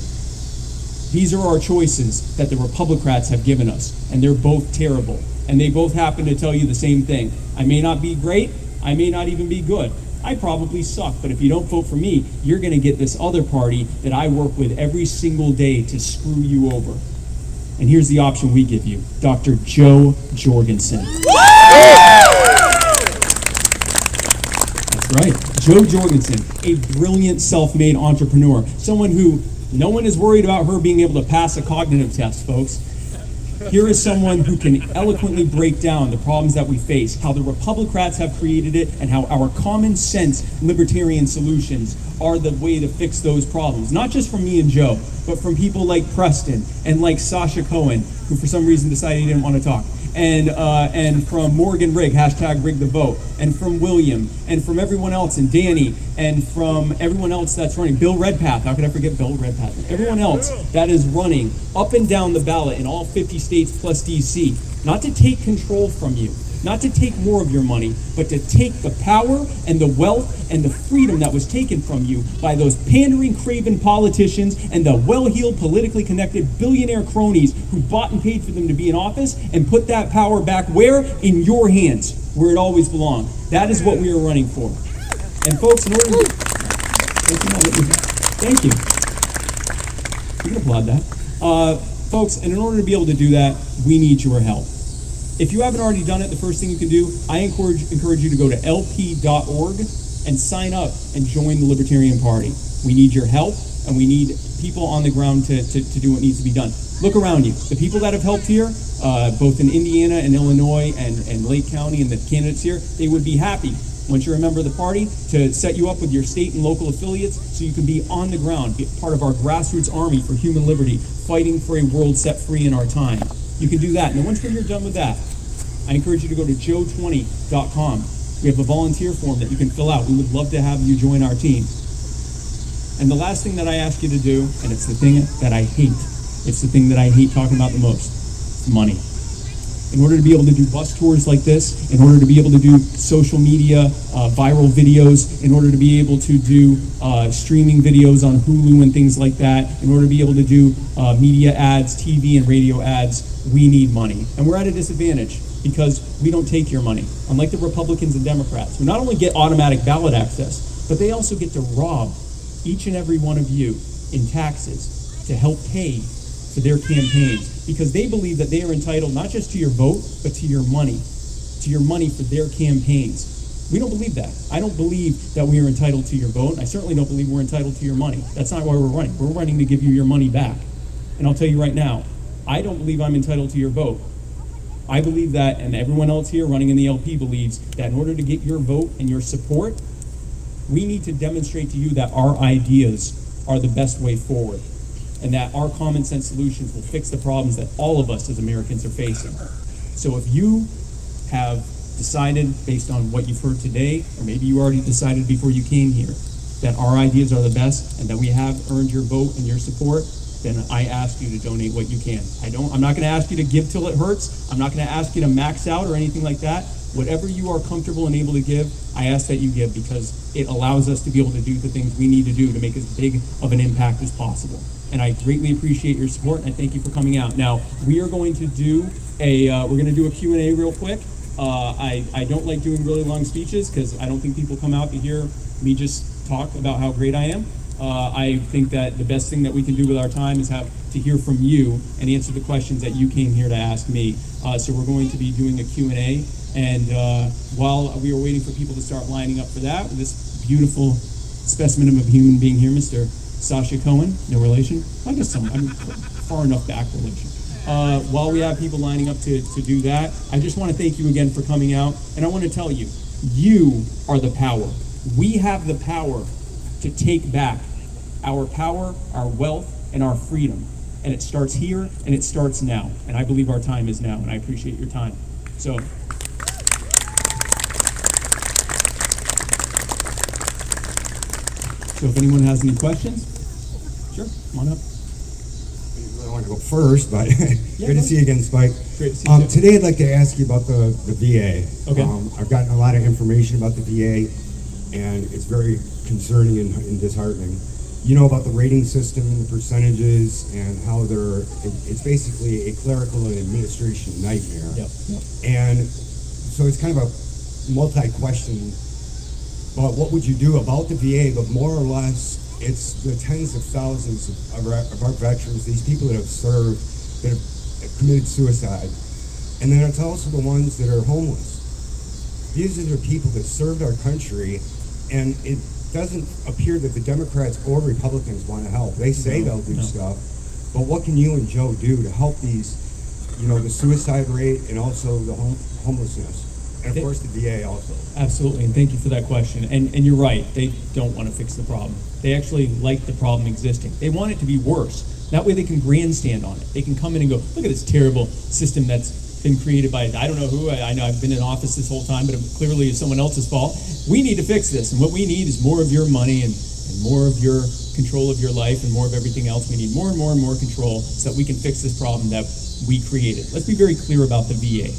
These are our choices that the Republicrats have given us, and they're both terrible. And they both happen to tell you the same thing. I may not be great, I may not even be good. I probably suck, but if you don't vote for me, you're going to get this other party that I work with every single day to screw you over. And here's the option we give you, Dr. Joe Jorgensen. That's right, Joe Jorgensen, a brilliant self-made entrepreneur, someone who no one is worried about her being able to pass a cognitive test, folks. Here is someone who can eloquently break down the problems that we face, how the Republicrats have created it, and how our common sense libertarian solutions are the way to fix those problems. Not just from me and Joe, but from people like Preston and like Sasha Cohen, who for some reason decided he didn't want to talk, and from Morgan Rigg, #Rig the Vote, and from William, and from everyone else, and Danny, and from everyone else that's running. Bill Redpath, how could I forget Bill Redpath? Everyone else that is running up and down the ballot in all 50 states plus DC, not to take control from you, not to take more of your money, but to take the power and the wealth and the freedom that was taken from you by those pandering, craven politicians and the well-heeled, politically connected billionaire cronies who bought and paid for them to be in office, and put that power back where? In your hands, where it always belonged. That is what we are running for. And folks, in order to... Thank you. You can applaud that. Folks, and in order to be able to do that, we need your help. If you haven't already done it, the first thing you can do, I encourage you to go to lp.org and sign up and join the Libertarian Party. We need your help, and we need people on the ground to do what needs to be done. Look around you. The people that have helped here, both in Indiana and Illinois and Lake County, and the candidates here, they would be happy, once you're a member of the party, to set you up with your state and local affiliates so you can be on the ground, be part of our grassroots army for human liberty, fighting for a world set free in our time. You can do that. And then once you're done with that, I encourage you to go to joe20.com. We have a volunteer form that you can fill out. We would love to have you join our team. And the last thing that I ask you to do, and it's the thing that I hate, it's the thing that I hate talking about the most, it's money. In order to be able to do bus tours like this, in order to be able to do social media, viral videos, in order to be able to do streaming videos on Hulu and things like that, in order to be able to do media ads, TV and radio ads, we need money. And we're at a disadvantage because we don't take your money. Unlike the Republicans and Democrats, who not only get automatic ballot access, but they also get to rob each and every one of you in taxes to help pay for their campaigns, because they believe that they are entitled not just to your vote, but to your money for their campaigns. We don't believe that. I don't believe that we are entitled to your vote. I certainly don't believe we're entitled to your money. That's not why we're running. We're running to give you your money back. And I'll tell you right now, I don't believe I'm entitled to your vote. I believe that, and everyone else here running in the LP believes, that in order to get your vote and your support, we need to demonstrate to you that our ideas are the best way forward, and that our common sense solutions will fix the problems that all of us as Americans are facing. So if you have decided, based on what you've heard today, or maybe you already decided before you came here, that our ideas are the best and that we have earned your vote and your support, then I ask you to donate what you can. I'm not going to ask you to give till it hurts. I'm not going to ask you to max out or anything like that. Whatever you are comfortable and able to give, I ask that you give, because it allows us to be able to do the things we need to do to make as big of an impact as possible. And I greatly appreciate your support, and I thank you for coming out. Now, we are going to do a Q&A real quick. I don't like doing really long speeches because I don't think people come out to hear me just talk about how great I am. I think that the best thing that we can do with our time is have to hear from you and answer the questions that you came here to ask me. So we're going to be doing a Q&A, and while we are waiting for people to start lining up for that, with this beautiful specimen of a human being here, Mr. Sasha Cohen, no relation? I guess I'm far enough back relation. While we have people lining up to do that, I just want to thank you again for coming out, and I want to tell you, you are the power. We have the power to take back our power, our wealth, and our freedom. and it starts here, and it starts now. And I believe our time is now, and I appreciate your time. So if anyone has any questions, sure, come on up. I don't want to go first, but Yeah, good to see you again, Spike. Great to see you. Today I'd like to ask you about the VA. Okay. I've gotten a lot of information about the VA, and it's very concerning and disheartening. You know about the rating system, the percentages, and how it's basically a clerical and administration nightmare. Yep. And so it's kind of a multi-question about what would you do about the VA, but more or less, it's the tens of thousands of our veterans, these people that have served, that have committed suicide. And then it's also the ones that are homeless. These are the people that served our country, and it doesn't appear that the Democrats or Republicans want to help. They say they'll do stuff, but what can you and Joe do to help these, the suicide rate and also the homelessness? And of course the VA also. Absolutely, and thank you for that question. And you're right, they don't want to fix the problem. They actually like the problem existing. They want it to be worse. That way they can grandstand on it. They can come in and go, look at this terrible system that's been created by, I don't know who, I know I've been in office this whole time, but it clearly is someone else's fault. We need to fix this, and what we need is more of your money and more of your control of your life and more of everything else. We need more and more and more control so that we can fix this problem that we created. Let's be very clear about the VA.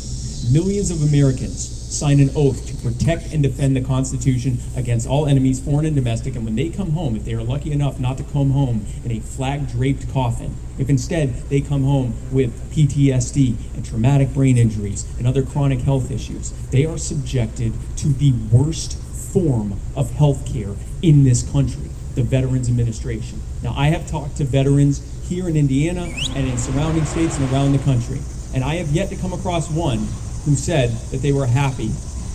Millions of Americans sign an oath to protect and defend the Constitution against all enemies, foreign and domestic, and when they come home, if they are lucky enough not to come home in a flag-draped coffin, if instead they come home with PTSD and traumatic brain injuries and other chronic health issues, they are subjected to the worst form of health care in this country, the Veterans Administration. Now, I have talked to veterans here in Indiana and in surrounding states and around the country, and I have yet to come across one who said that they were happy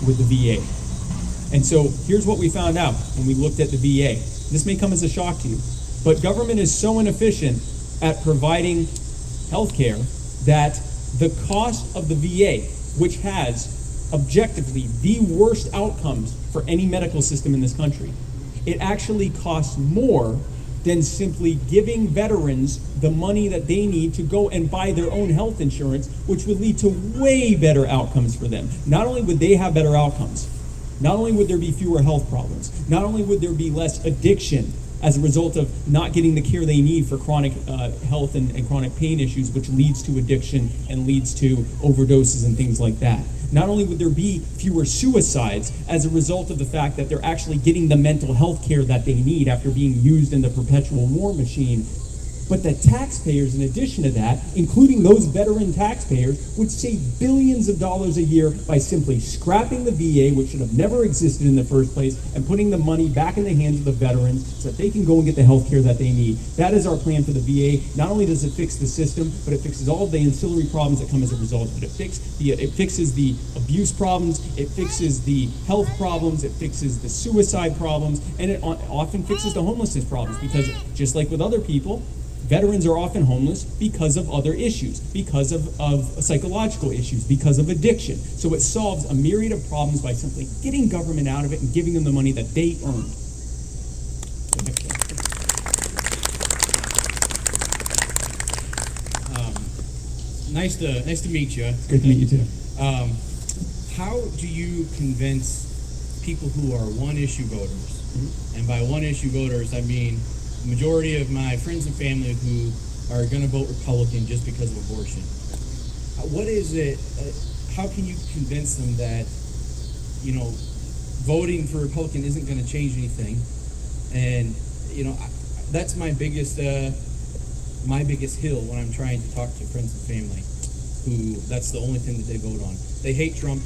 with the VA. And so here's what we found out when we looked at the VA. This may come as a shock to you, but government is so inefficient at providing health care that the cost of the VA, which has objectively the worst outcomes for any medical system in this country, it actually costs more than simply giving veterans the money that they need to go and buy their own health insurance, which would lead to way better outcomes for them. Not only would they have better outcomes, not only would there be fewer health problems, not only would there be less addiction as a result of not getting the care they need for chronic health and chronic pain issues, which leads to addiction and leads to overdoses and things like that. Not only would there be fewer suicides as a result of the fact that they're actually getting the mental health care that they need after being used in the perpetual war machine, but that taxpayers, in addition to that, including those veteran taxpayers, would save billions of dollars a year by simply scrapping the VA, which should have never existed in the first place, and putting the money back in the hands of the veterans so that they can go and get the health care that they need. That is our plan for the VA. Not only does it fix the system, but it fixes all of the ancillary problems that come as a result of it. It fixes the abuse problems, it fixes the health problems, it fixes the suicide problems, and it often fixes the homelessness problems, because just like with other people, veterans are often homeless because of other issues, because of psychological issues, because of addiction. So it solves a myriad of problems by simply getting government out of it and giving them the money that they earned. Nice to meet you. Good to meet you too. How do you convince people who are one-issue voters? Mm-hmm. And by one-issue voters, I mean the majority of my friends and family who are going to vote Republican just because of abortion. What is it? How can you convince them that, voting for Republican isn't going to change anything? And that's my biggest hill when I'm trying to talk to friends and family, who that's the only thing that they vote on. They hate Trump,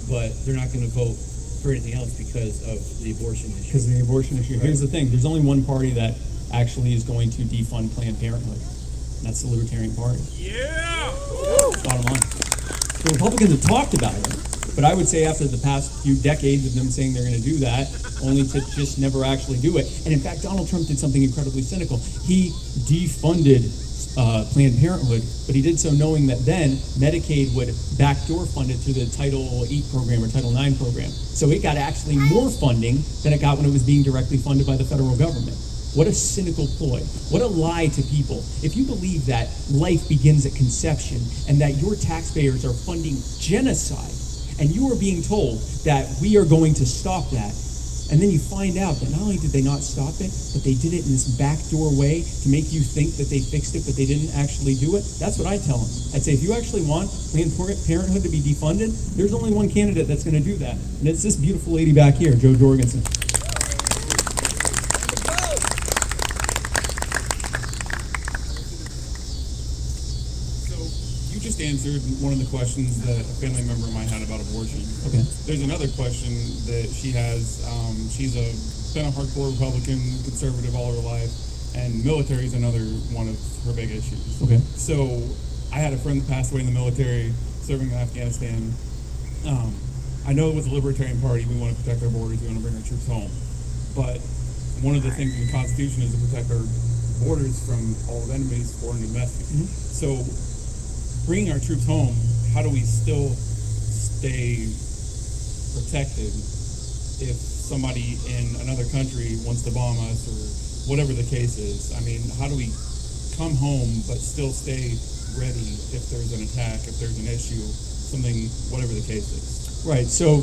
but they're not going to vote for anything else because of the abortion issue. Because of the abortion issue. Right. Here's the thing: there's only one party that actually is going to defund Planned Parenthood. And that's the Libertarian Party. Yeah! Bottom line. The Republicans have talked about it, but I would say after the past few decades of them saying they're going to do that, only to just never actually do it. And in fact, Donald Trump did something incredibly cynical. He defunded Planned Parenthood, but he did so knowing that then Medicaid would backdoor fund it to the Title 8 program or Title 9 program. So it got actually more funding than it got when it was being directly funded by the federal government. What a cynical ploy. What a lie to people. If you believe that life begins at conception and that your taxpayers are funding genocide, and you are being told that we are going to stop that, and then you find out that not only did they not stop it, but they did it in this backdoor way to make you think that they fixed it, but they didn't actually do it. That's what I tell them. I'd say, if you actually want Planned Parenthood to be defunded, there's only one candidate that's going to do that, and it's this beautiful lady back here, Jo Jorgensen. Just answered one of the questions that a family member of mine had about abortion. Okay. There's another question that she has. She's been a hardcore Republican, conservative all her life, and military is another one of her big issues. Okay. So I had a friend that passed away in the military, serving in Afghanistan. I know with the Libertarian Party, we want to protect our borders, we want to bring our troops home. But one of the things in the Constitution is to protect our borders from all enemies, foreign and domestic. Mm-hmm. So bringing our troops home, how do we still stay protected if somebody in another country wants to bomb us or whatever the case is? I mean, how do we come home but still stay ready if there's an attack, if there's an issue, something, whatever the case is? Right, so,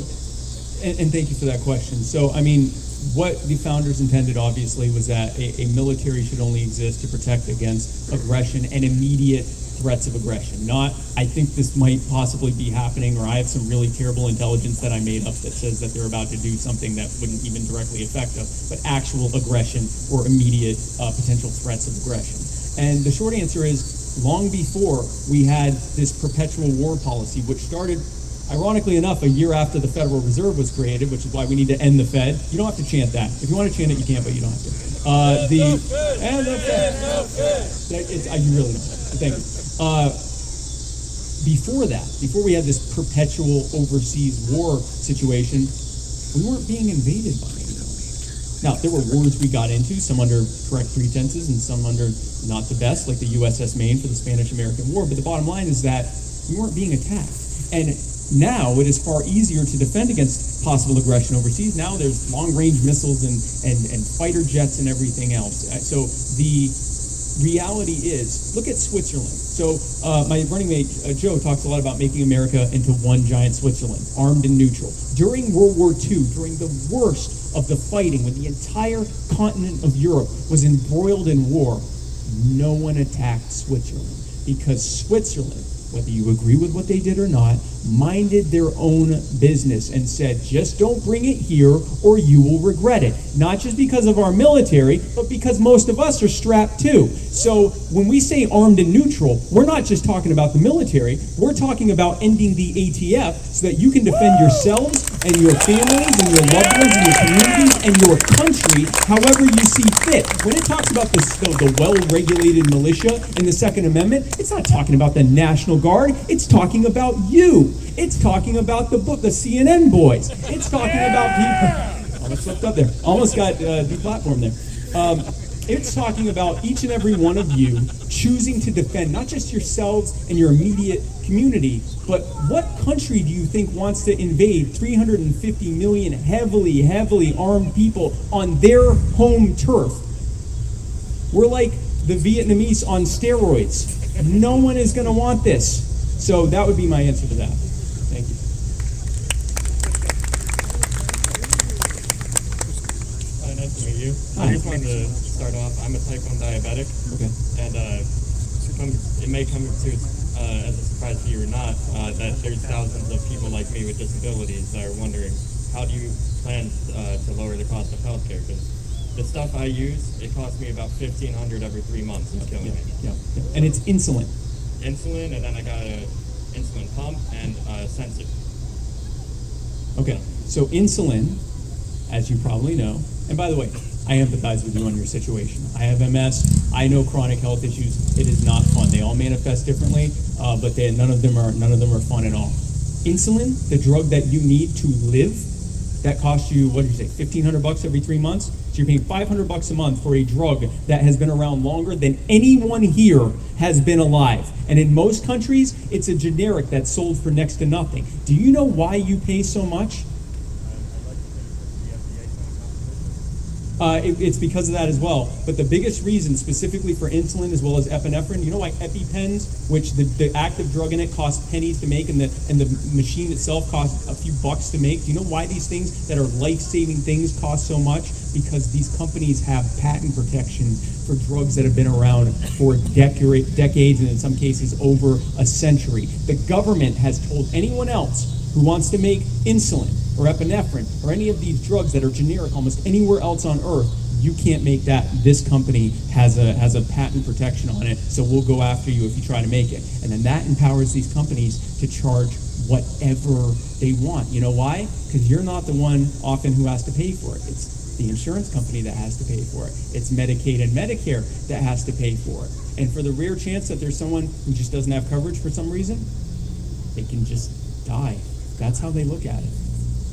and thank you for that question. So, I mean, what the founders intended, obviously, was that a military should only exist to protect against aggression and immediate threats of aggression. Not, I think this might possibly be happening, or I have some really terrible intelligence that I made up that says that they're about to do something that wouldn't even directly affect us, but actual aggression or immediate potential threats of aggression. And the short answer is, long before we had this perpetual war policy, which started, ironically enough, a year after the Federal Reserve was created, which is why we need to end the Fed. You don't have to chant that. If you want to chant it, you can, but you don't have to. You really don't. Thank you. Before we had this perpetual overseas war situation, we weren't being invaded by anyone. Now, there were wars we got into, some under correct pretenses and some under not the best, like the USS Maine for the Spanish-American War, but the bottom line is that we weren't being attacked. And now it is far easier to defend against possible aggression overseas. Now there's long-range missiles and fighter jets and everything else. So the reality is, look at Switzerland. So my running mate, Joe, talks a lot about making America into one giant Switzerland, armed and neutral. During World War II, during the worst of the fighting, when the entire continent of Europe was embroiled in war, no one attacked Switzerland, because Switzerland, whether you agree with what they did or not, minded their own business and said, just don't bring it here or you will regret it. Not just because of our military, but because most of us are strapped too. So when we say armed and neutral, we're not just talking about the military, we're talking about ending the ATF so that you can defend yourselves and your families and your loved ones and your communities and your country however you see fit. When it talks about the well-regulated militia in the Second Amendment, it's not talking about the National Guard, it's talking about you. It's talking about the CNN boys. It's talking about people. Almost slipped up there. Almost got deplatformed there. It's talking about each and every one of you choosing to defend not just yourselves and your immediate community, but what country do you think wants to invade 350 million heavily armed people on their home turf? We're like the Vietnamese on steroids. No one is going to want this. So that would be my answer to that. Thank you. Nice to meet you. I just wanted to start off. I'm a type 1 diabetic. Okay. And it may come to as a surprise to you or not that there's thousands of people like me with disabilities that are wondering, how do you plan to lower the cost of healthcare? Because the stuff I use, it costs me about $1,500 every 3 months. It's killing me. Yeah. And it's insulin. Insulin, and then I got an insulin pump and a sensor. Okay, so insulin, as you probably know, and by the way, I empathize with you on your situation. I have MS. I know chronic health issues. It is not fun. They all manifest differently, but none of them are fun at all. Insulin, the drug that you need to live, that costs you, what did you say, $1,500 every 3 months? So you're paying $500 a month for a drug that has been around longer than anyone here has been alive. And in most countries, it's a generic that's sold for next to nothing. Do you know why you pay so much? It's because of that as well. But the biggest reason, specifically for insulin as well as epinephrine, you know why EpiPens, which the active drug in it costs pennies to make, and the machine itself costs a few bucks to make. Do you know why these things that are life-saving things cost so much? Because these companies have patent protection for drugs that have been around for decades, and in some cases over a century. The government has told anyone else who wants to make insulin or epinephrine or any of these drugs that are generic almost anywhere else on earth, you can't make that. This company has a patent protection on it, so we'll go after you if you try to make it. And then that empowers these companies to charge whatever they want. You know why? Because you're not the one often who has to pay for it. It's the insurance company that has to pay for it. It's Medicaid and Medicare that has to pay for it. And for the rare chance that there's someone who just doesn't have coverage for some reason, they can just die. That's how they look at it.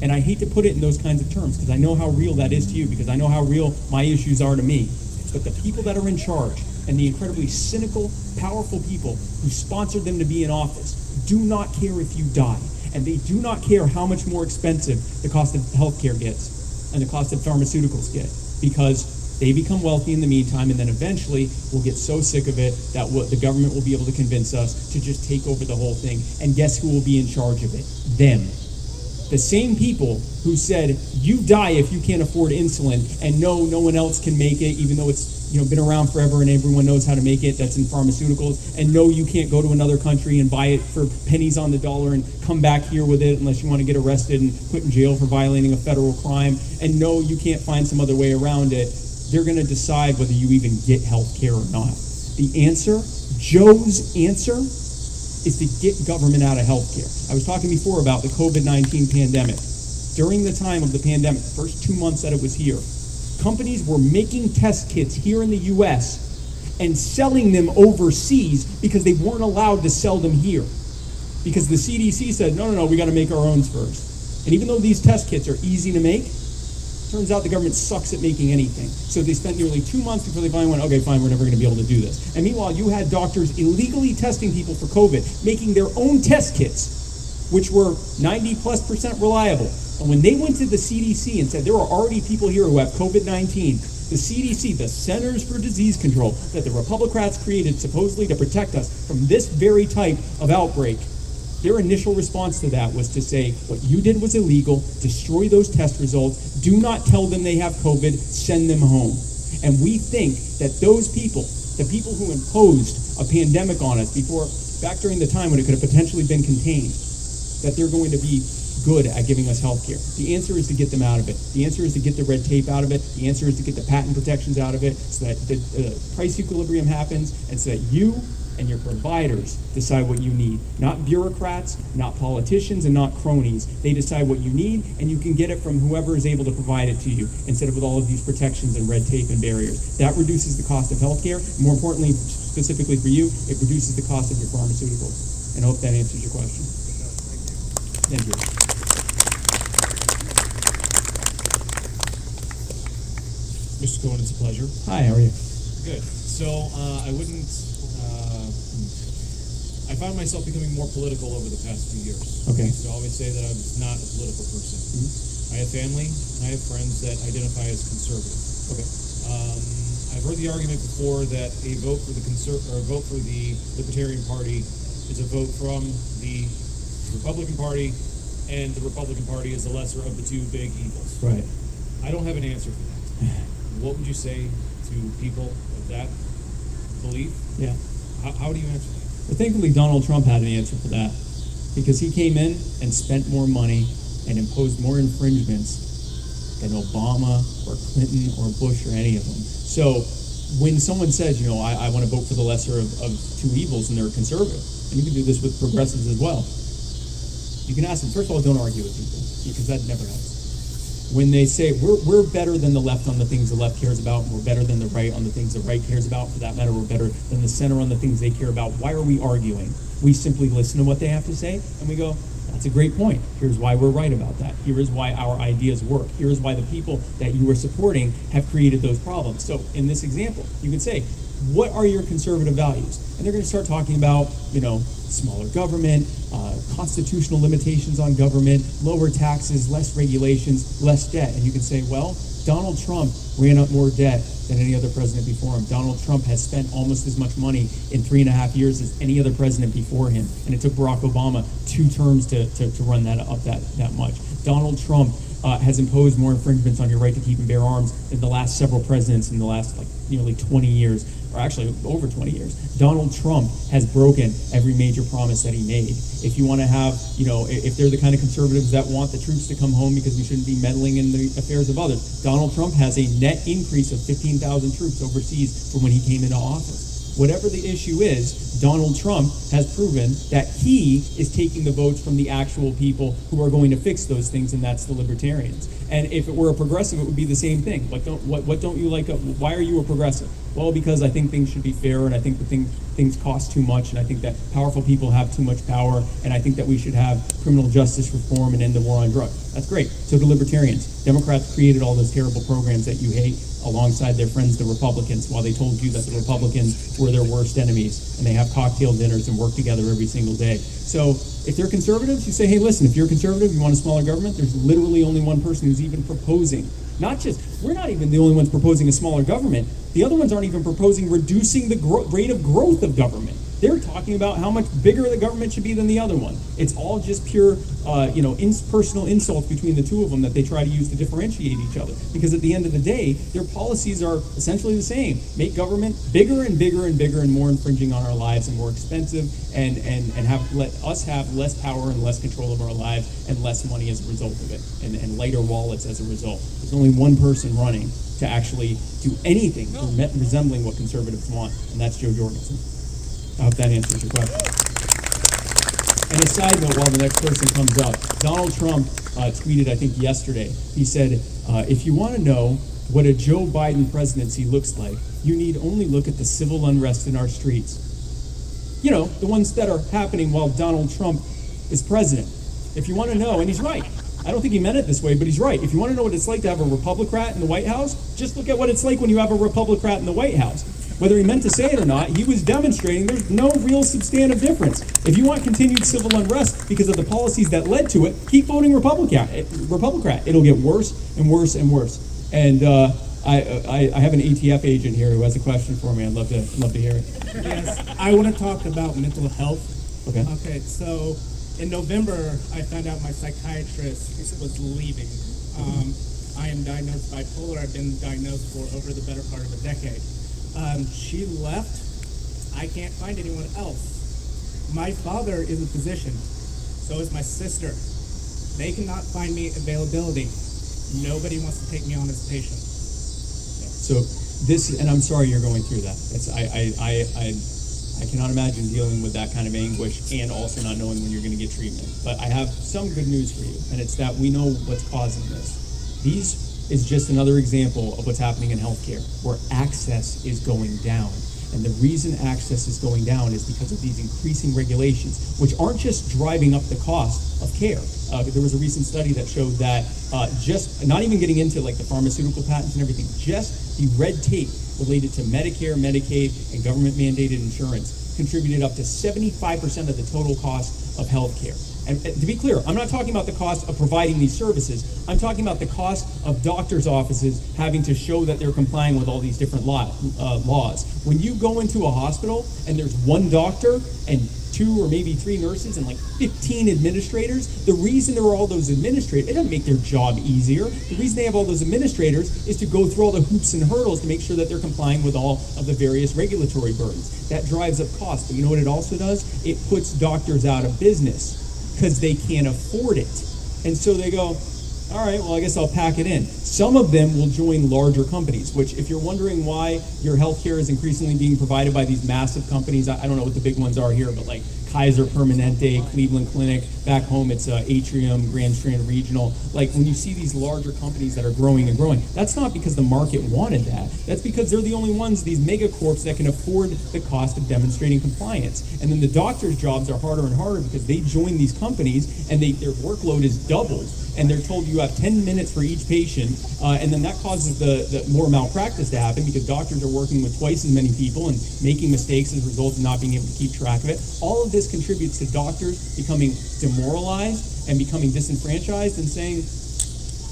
And I hate to put it in those kinds of terms because I know how real that is to you, because I know how real my issues are to me. But the people that are in charge and the incredibly cynical, powerful people who sponsored them to be in office do not care if you die. And they do not care how much more expensive the cost of healthcare gets and the cost of pharmaceuticals get, because they become wealthy in the meantime, and then eventually we'll get so sick of it that the government will be able to convince us to just take over the whole thing. And guess who will be in charge of it? Them. The same people who said, you die if you can't afford insulin, and no one else can make it, even though it's been around forever and everyone knows how to make it, that's in pharmaceuticals, and no, you can't go to another country and buy it for pennies on the dollar and come back here with it unless you want to get arrested and put in jail for violating a federal crime, and no, you can't find some other way around it. They're going to decide whether you even get health care or not. The answer, Joe's answer, is to get government out of healthcare. I was talking before about the COVID-19 pandemic. During the time of the pandemic, the first 2 months that it was here, companies were making test kits here in the U.S. and selling them overseas because they weren't allowed to sell them here. Because the CDC said, no, we got to make our own first. And even though these test kits are easy to make, turns out the government sucks at making anything. So they spent nearly 2 months before they finally went, okay, fine, we're never going to be able to do this. And meanwhile, you had doctors illegally testing people for COVID, making their own test kits, which were 90+% reliable. And when they went to the CDC and said there are already people here who have COVID-19, the CDC, the Centers for Disease Control, that the Republicans created supposedly to protect us from this very type of outbreak, their initial response to that was to say, what you did was illegal, destroy those test results, do not tell them they have COVID, send them home. And we think that those people, the people who imposed a pandemic on us back during the time when it could have potentially been contained, that they're going to be good at giving us health care. The answer is to get them out of it. The answer is to get the red tape out of it. The answer is to get the patent protections out of it so that the price equilibrium happens and so that you and your providers decide what you need. Not bureaucrats, not politicians, and not cronies. They decide what you need, and you can get it from whoever is able to provide it to you, instead of with all of these protections and red tape and barriers. That reduces the cost of healthcare. More importantly, specifically for you, it reduces the cost of your pharmaceuticals. And I hope that answers your question. Thank you. Mr. Cohen, it's a pleasure. Hi, how are you? Good. So I found myself becoming more political over the past few years. Okay. I used to always say that I was not a political person. Mm-hmm. I have family and I have friends that identify as conservative. Okay. I've heard the argument before that a vote for the Libertarian Party is a vote from the Republican Party, and the Republican Party is the lesser of the two big evils. Right. I don't have an answer for that. What would you say to people of that belief? Yeah. How do you answer that? Well, thankfully, Donald Trump had an answer for that, because he came in and spent more money and imposed more infringements than Obama or Clinton or Bush or any of them. So when someone says, I want to vote for the lesser of two evils, and they're conservative, and you can do this with progressives as well, you can ask them, first of all, don't argue with people, because that never helps. When they say, we're better than the left on the things the left cares about, and we're better than the right on the things the right cares about, for that matter, we're better than the center on the things they care about, why are we arguing? We simply listen to what they have to say, and we go, that's a great point. Here's why we're right about that. Here is why our ideas work. Here is why the people that you are supporting have created those problems. So in this example, you could say, what are your conservative values? And they're going to start talking about, smaller government, constitutional limitations on government, lower taxes, less regulations, less debt. And you can say, well, Donald Trump ran up more debt than any other president before him. Donald Trump has spent almost as much money in 3.5 years as any other president before him. And it took Barack Obama 2 terms to run that up that much. Donald Trump has imposed more infringements on your right to keep and bear arms than the last several presidents in the last nearly 20 years, or actually over 20 years. Donald Trump has broken every major promise that he made. If you want to have, if they're the kind of conservatives that want the troops to come home because we shouldn't be meddling in the affairs of others, Donald Trump has a net increase of 15,000 troops overseas from when he came into office. Whatever the issue is, Donald Trump has proven that he is taking the votes from the actual people who are going to fix those things, and that's the libertarians. And if it were a progressive, it would be the same thing. What don't you like? Why are you a progressive? Well, because I think things should be fair, and I think things cost too much, and I think that powerful people have too much power, and I think that we should have criminal justice reform and end the war on drugs. That's great. So do libertarians. Democrats created all those terrible programs that you hate alongside their friends, the Republicans, while they told you that the Republicans were their worst enemies, and they have cocktail dinners and work together every single day. So if they're conservatives, you say, hey, listen, if you're a conservative, you want a smaller government, there's literally only one person who's even proposing. We're not even the only ones proposing a smaller government. The other ones aren't even proposing reducing the rate of growth of government. They're talking about how much bigger the government should be than the other one. It's all just pure, personal insults between the two of them that they try to use to differentiate each other. Because at the end of the day, their policies are essentially the same. Make government bigger and bigger and bigger and more infringing on our lives and more expensive, and let us have less power and less control of our lives and less money as a result of it, and lighter wallets as a result. There's only one person running to actually do anything resembling what conservatives want, and that's Joe Jorgensen. I hope that answers your question. And a side note while the next person comes up, Donald Trump tweeted, I think yesterday, he said, if you want to know what a Joe Biden presidency looks like, you need only look at the civil unrest in our streets. The ones that are happening while Donald Trump is president. If you want to know, and he's right. I don't think he meant it this way, but he's right. If you want to know what it's like to have a Republican in the White House, just look at what it's like when you have a Republican in the White House. Whether he meant to say it or not, he was demonstrating there's no real substantive difference. If you want continued civil unrest because of the policies that led to it, keep voting Republican. It'll get worse and worse and worse. And I have an ATF agent here who has a question for me. I'd love to hear it. Yes, I want to talk about mental health. Okay. Okay, so in November, I found out my psychiatrist was leaving. I am diagnosed bipolar. I've been diagnosed for over the better part of a decade. She left. I can't find anyone else. My father is a physician. So is my sister. They cannot find me availability. Nobody wants to take me on as a patient. So and I'm sorry you're going through that. I cannot imagine dealing with that kind of anguish and also not knowing when you're going to get treatment. But I have some good news for you, and it's that we know what's causing this. These is just another example of what's happening in healthcare, where access is going down. And the reason access is going down is because of these increasing regulations, which aren't just driving up the cost of care. There was a recent study that showed that just not even getting into like the pharmaceutical patents and everything, just the red tape related to Medicare, Medicaid, and government-mandated insurance contributed up to 75% of the total cost of healthcare. And to be clear, I'm not talking about the cost of providing these services. I'm talking about the cost of doctors' offices having to show that they're complying with all these different laws. When you go into a hospital and there's one doctor and 2 or maybe 3 nurses and like 15 administrators, the reason there are all those administrators, it doesn't make their job easier. The reason they have all those administrators is to go through all the hoops and hurdles to make sure that they're complying with all of the various regulatory burdens. That drives up costs. But you know what it also does? It puts doctors out of business because they can't afford it. And so they go, all right, well, I guess I'll pack it in. Some of them will join larger companies, which if you're wondering why your healthcare is increasingly being provided by these massive companies, I don't know what the big ones are here, but like Kaiser Permanente, Cleveland Clinic, back home it's Atrium, Grand Strand Regional. Like when you see these larger companies that are growing and growing, that's not because the market wanted that. That's because they're the only ones, these mega corps, that can afford the cost of demonstrating compliance. And then the doctors' jobs are harder and harder because they join these companies and their workload is doubled. And they're told you have 10 minutes for each patient, and then that causes the more malpractice to happen because doctors are working with twice as many people and making mistakes as a result of not being able to keep track of it. All of this contributes to doctors becoming demoralized and becoming disenfranchised and saying,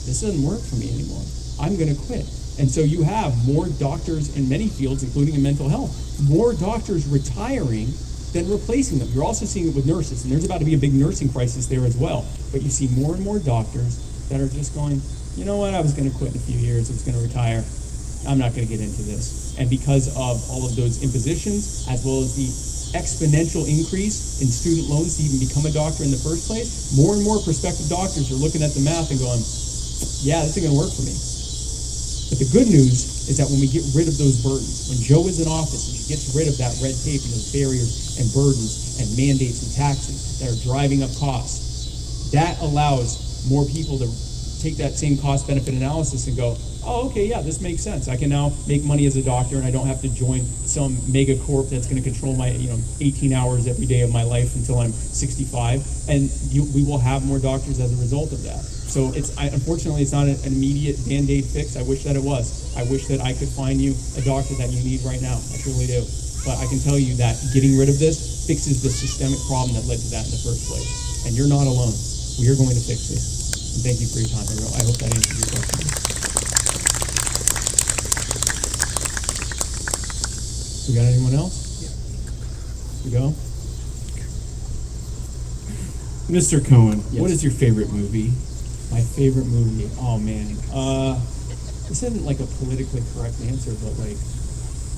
this doesn't work for me anymore. I'm going to quit. And so you have more doctors in many fields, including in mental health, more doctors retiring than replacing them. You're also seeing it with nurses, and there's about to be a big nursing crisis there as well. But you see more and more doctors that are just going, you know what, I was going to quit in a few years, I was going to retire, I'm not going to get into this. And because of all of those impositions, as well as the exponential increase in student loans to even become a doctor in the first place, more and more prospective doctors are looking at the math and going, yeah, this ain't going to work for me. But the good news is that when we get rid of those burdens, when Joe is in office and she gets rid of that red tape and those barriers and burdens and mandates and taxes that are driving up costs, that allows more people to take that same cost-benefit analysis and go, oh, okay, yeah, this makes sense. I can now make money as a doctor, and I don't have to join some mega corp that's going to control my 18 hours every day of my life until I'm 65. And we will have more doctors as a result of that. So unfortunately, it's not an immediate Band-Aid fix. I wish that it was. I wish that I could find you a doctor that you need right now. I truly do. But I can tell you that getting rid of this fixes the systemic problem that led to that in the first place. And you're not alone. We are going to fix this. And thank you for your time. I hope that answers your question. We got anyone else? We go? Mr. Cohen, Yes. what is your favorite movie? My favorite movie? Oh, man. This isn't like a politically correct answer, but like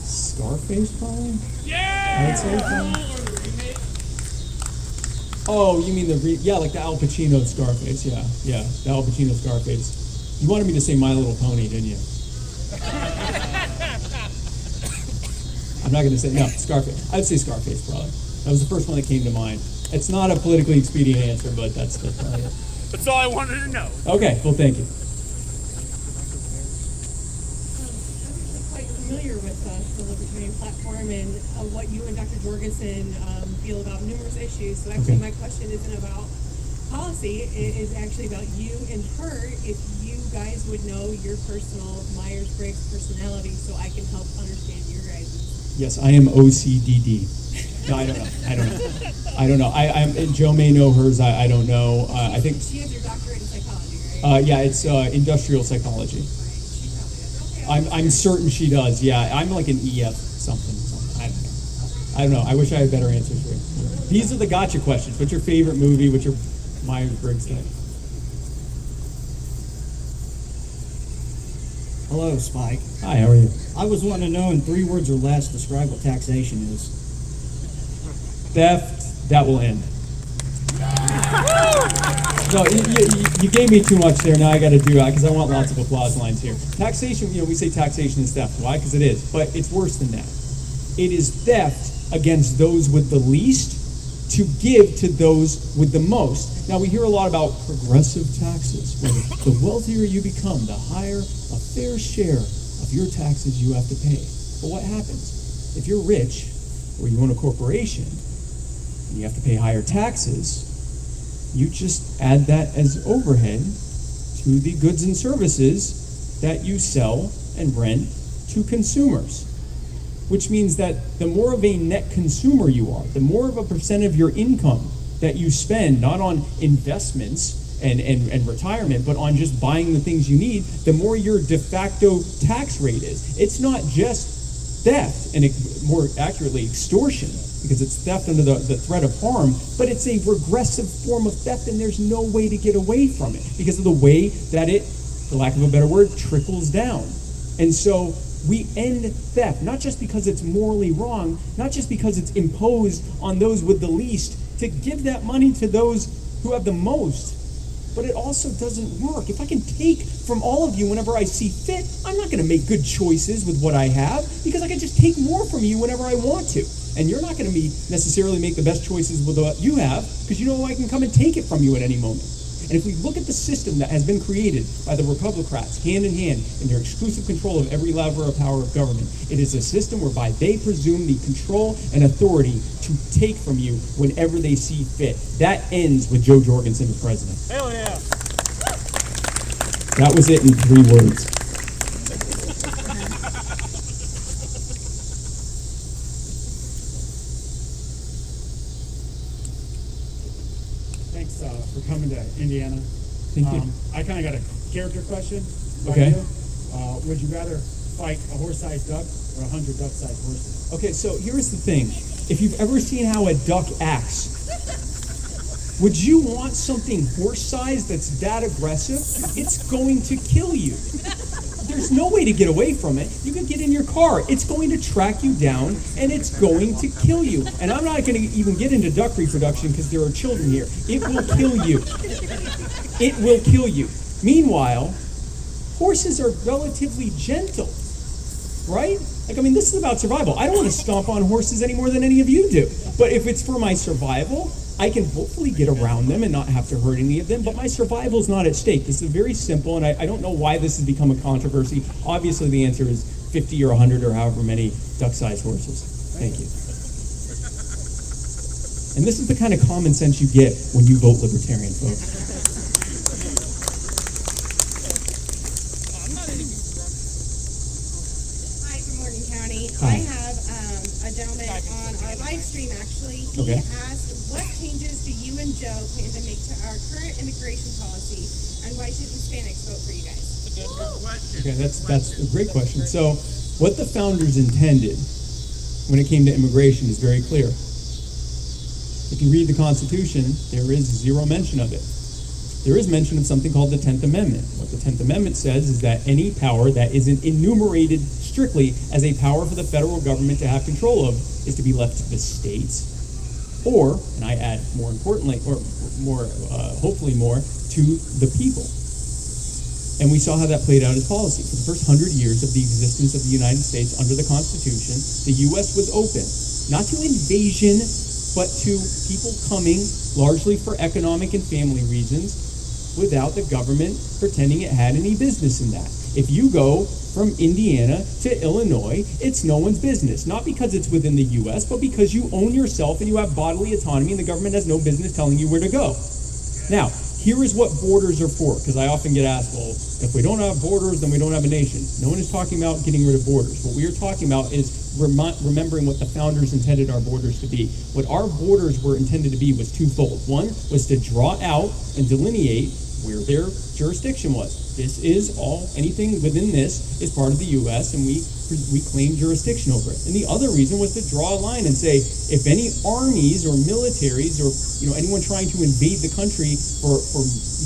Scarface, probably? Yeah! I would say so. Oh, you mean like the Al Pacino Scarface, yeah, the Al Pacino Scarface. You wanted me to say My Little Pony, didn't you? I'm not going to say, no, Scarface. I'd say Scarface, probably. That was the first one that came to mind. It's not a politically expedient answer, but that's probably it. That's all I wanted to know. Okay, well, thank you. Quite familiar with the Libertarian platform and what you and Dr. Jorgensen feel about numerous issues. So actually, my question isn't about policy. It is actually about you and her. If you guys would know your personal Myers-Briggs personality, so I can help understand your guys'. Yes, I am OCDD. No, I don't know. Joe may know hers. I don't know. I think She has your doctorate in psychology, right? yeah, it's industrial psychology. I'm certain she does. Yeah, I'm like an EF something. I don't know. I wish I had better answers for you. These are the gotcha questions. What's your favorite movie? What's your Myers-Briggs thing? Hello, Spike. Hi, how are you? I was wanting to know in 3 words or less, describe what taxation is. Theft, that will end. No, you gave me too much there. Now I got to do it because I want lots of applause lines here. Taxation, we say taxation is theft. Why? Because it is. But it's worse than that. It is theft against those with the least to give to those with the most. Now we hear a lot about progressive taxes, where the wealthier you become, the higher a fair share of your taxes you have to pay. But what happens? If you're rich or you own a corporation and you have to pay higher taxes, you just add that as overhead to the goods and services that you sell and rent to consumers. Which means that the more of a net consumer you are, the more of a percent of your income that you spend, not on investments and retirement, but on just buying the things you need, the more your de facto tax rate is. It's not just theft, and more accurately, extortion, because it's theft under the threat of harm, but it's a regressive form of theft, and there's no way to get away from it because of the way that it, for lack of a better word, trickles down. And so we end theft, not just because it's morally wrong, not just because it's imposed on those with the least to give that money to those who have the most, but it also doesn't work. If I can take from all of you whenever I see fit, I'm not going to make good choices with what I have because I can just take more from you whenever I want to. And you're not going to necessarily make the best choices with what you have because you know I can come and take it from you at any moment. And if we look at the system that has been created by the Republicrats, hand in hand, in their exclusive control of every lever of power of government, it is a system whereby they presume the control and authority to take from you whenever they see fit. That ends with Joe Jorgensen as president. Hell yeah. That was it in 3 words. Thanks for coming to Indiana. Thank you. I kind of got a character question. Okay. Would you rather fight a horse-sized duck or 100 duck-sized horses? Okay, so here's the thing. If you've ever seen how a duck acts, would you want something horse-sized that's that aggressive? It's going to kill you. There's no way to get away from it. You could get in your car. It's going to track you down, and it's going to kill you. And I'm not going to even get into duck reproduction because there are children here. It will kill you. It will kill you. Meanwhile, horses are relatively gentle, right? Like, I mean, this is about survival. I don't want to stomp on horses any more than any of you do. But if it's for my survival, I can hopefully get around them and not have to hurt any of them, but my survival is not at stake. This is very simple, and I don't know why this has become a controversy. Obviously, the answer is 50 or 100 or however many duck-sized horses. Thank you. And this is the kind of common sense you get when you vote Libertarian, folks. Hi, good morning, County. Hi. I have a gentleman on our live stream, actually. He Okay. asked, what changes do you and Joe plan to make to our current immigration policy, and why should Hispanics vote for you guys? Okay, that's a great question. So, what the founders intended when it came to immigration is very clear. If you read the Constitution, there is zero mention of it. There is mention of something called the 10th Amendment. What the 10th Amendment says is that any power that isn't enumerated strictly as a power for the federal government to have control of is to be left to the states, or, and I add more importantly, or more, hopefully more, to the people. And we saw how that played out as policy. For the first 100 years of the existence of the United States under the Constitution, the U.S. was open, not to invasion, but to people coming largely for economic and family reasons without the government pretending it had any business in that. If you go from Indiana to Illinois, it's no one's business. Not because it's within the U.S., but because you own yourself and you have bodily autonomy and the government has no business telling you where to go. Now, here is what borders are for, because I often get asked, well, if we don't have borders, then we don't have a nation. No one is talking about getting rid of borders. What we are talking about is remembering what the founders intended our borders to be. What our borders were intended to be was twofold. One was to draw out and delineate where their jurisdiction was. This is all, anything within this is part of the U.S., and we claim jurisdiction over it. And the other reason was to draw a line and say, if any armies or militaries or anyone trying to invade the country for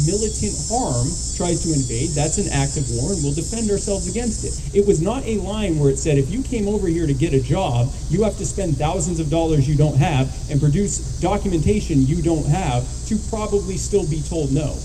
militant harm tries to invade, that's an act of war, and we'll defend ourselves against it. It was not a line where it said, if you came over here to get a job, you have to spend thousands of dollars you don't have and produce documentation you don't have to probably still be told no.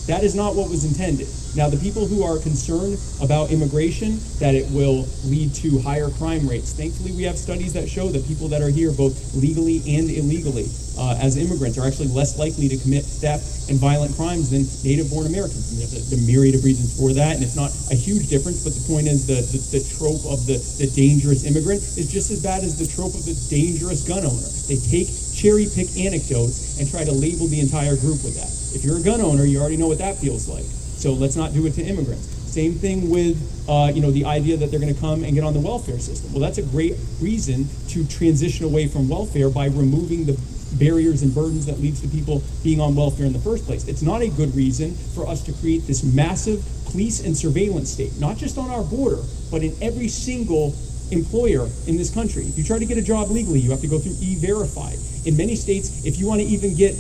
That is not what was intended. Now, the people who are concerned about immigration, that it will lead to higher crime rates, thankfully we have studies that show that people that are here both legally and illegally as immigrants are actually less likely to commit theft and violent crimes than native-born Americans. And there's a myriad of reasons for that, and it's not a huge difference, but the point is the trope of the dangerous immigrant is just as bad as the trope of the dangerous gun owner. They take cherry-pick anecdotes and try to label the entire group with that. If you're a gun owner, you already know what that feels like. So let's not do it to immigrants. Same thing with, the idea that they're going to come and get on the welfare system. Well, that's a great reason to transition away from welfare by removing the barriers and burdens that leads to people being on welfare in the first place. It's not a good reason for us to create this massive police and surveillance state, not just on our border, but in every single employer in this country. If you try to get a job legally, you have to go through E-Verify. In many states, if you want to even get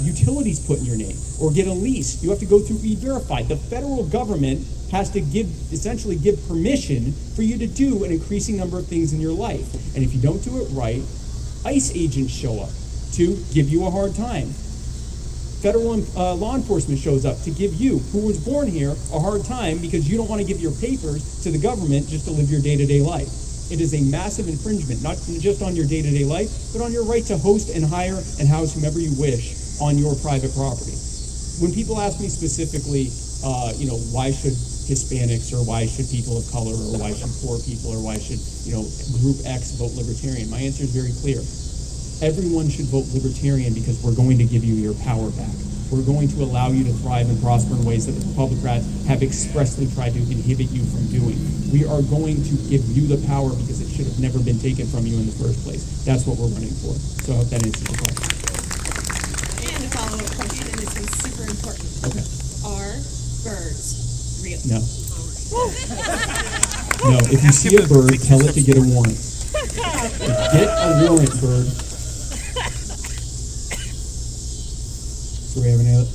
utilities put in your name or get a lease, you have to go through E-Verify. The federal government has to essentially give permission for you to do an increasing number of things in your life. And if you don't do it right, ICE agents show up to give you a hard time. Federal law enforcement shows up to give you, who was born here, a hard time because you don't want to give your papers to the government just to live your day-to-day life. It is a massive infringement, not just on your day-to-day life, but on your right to host and hire and house whomever you wish on your private property. When people ask me specifically, why should Hispanics or why should people of color or why should poor people or why should, group X vote Libertarian, my answer is very clear. Everyone should vote Libertarian because we're going to give you your power back. We're going to allow you to thrive and prosper in ways that the Republicans have expressly tried to inhibit you from doing. We are going to give you the power because it should have never been taken from you in the first place. That's what we're running for. So I hope that answers the question. And a follow-up question, and this one's super important. Okay. Are birds real? No. No, if you see a bird, tell it to get a warrant. Get a warrant, bird. Do we have any other?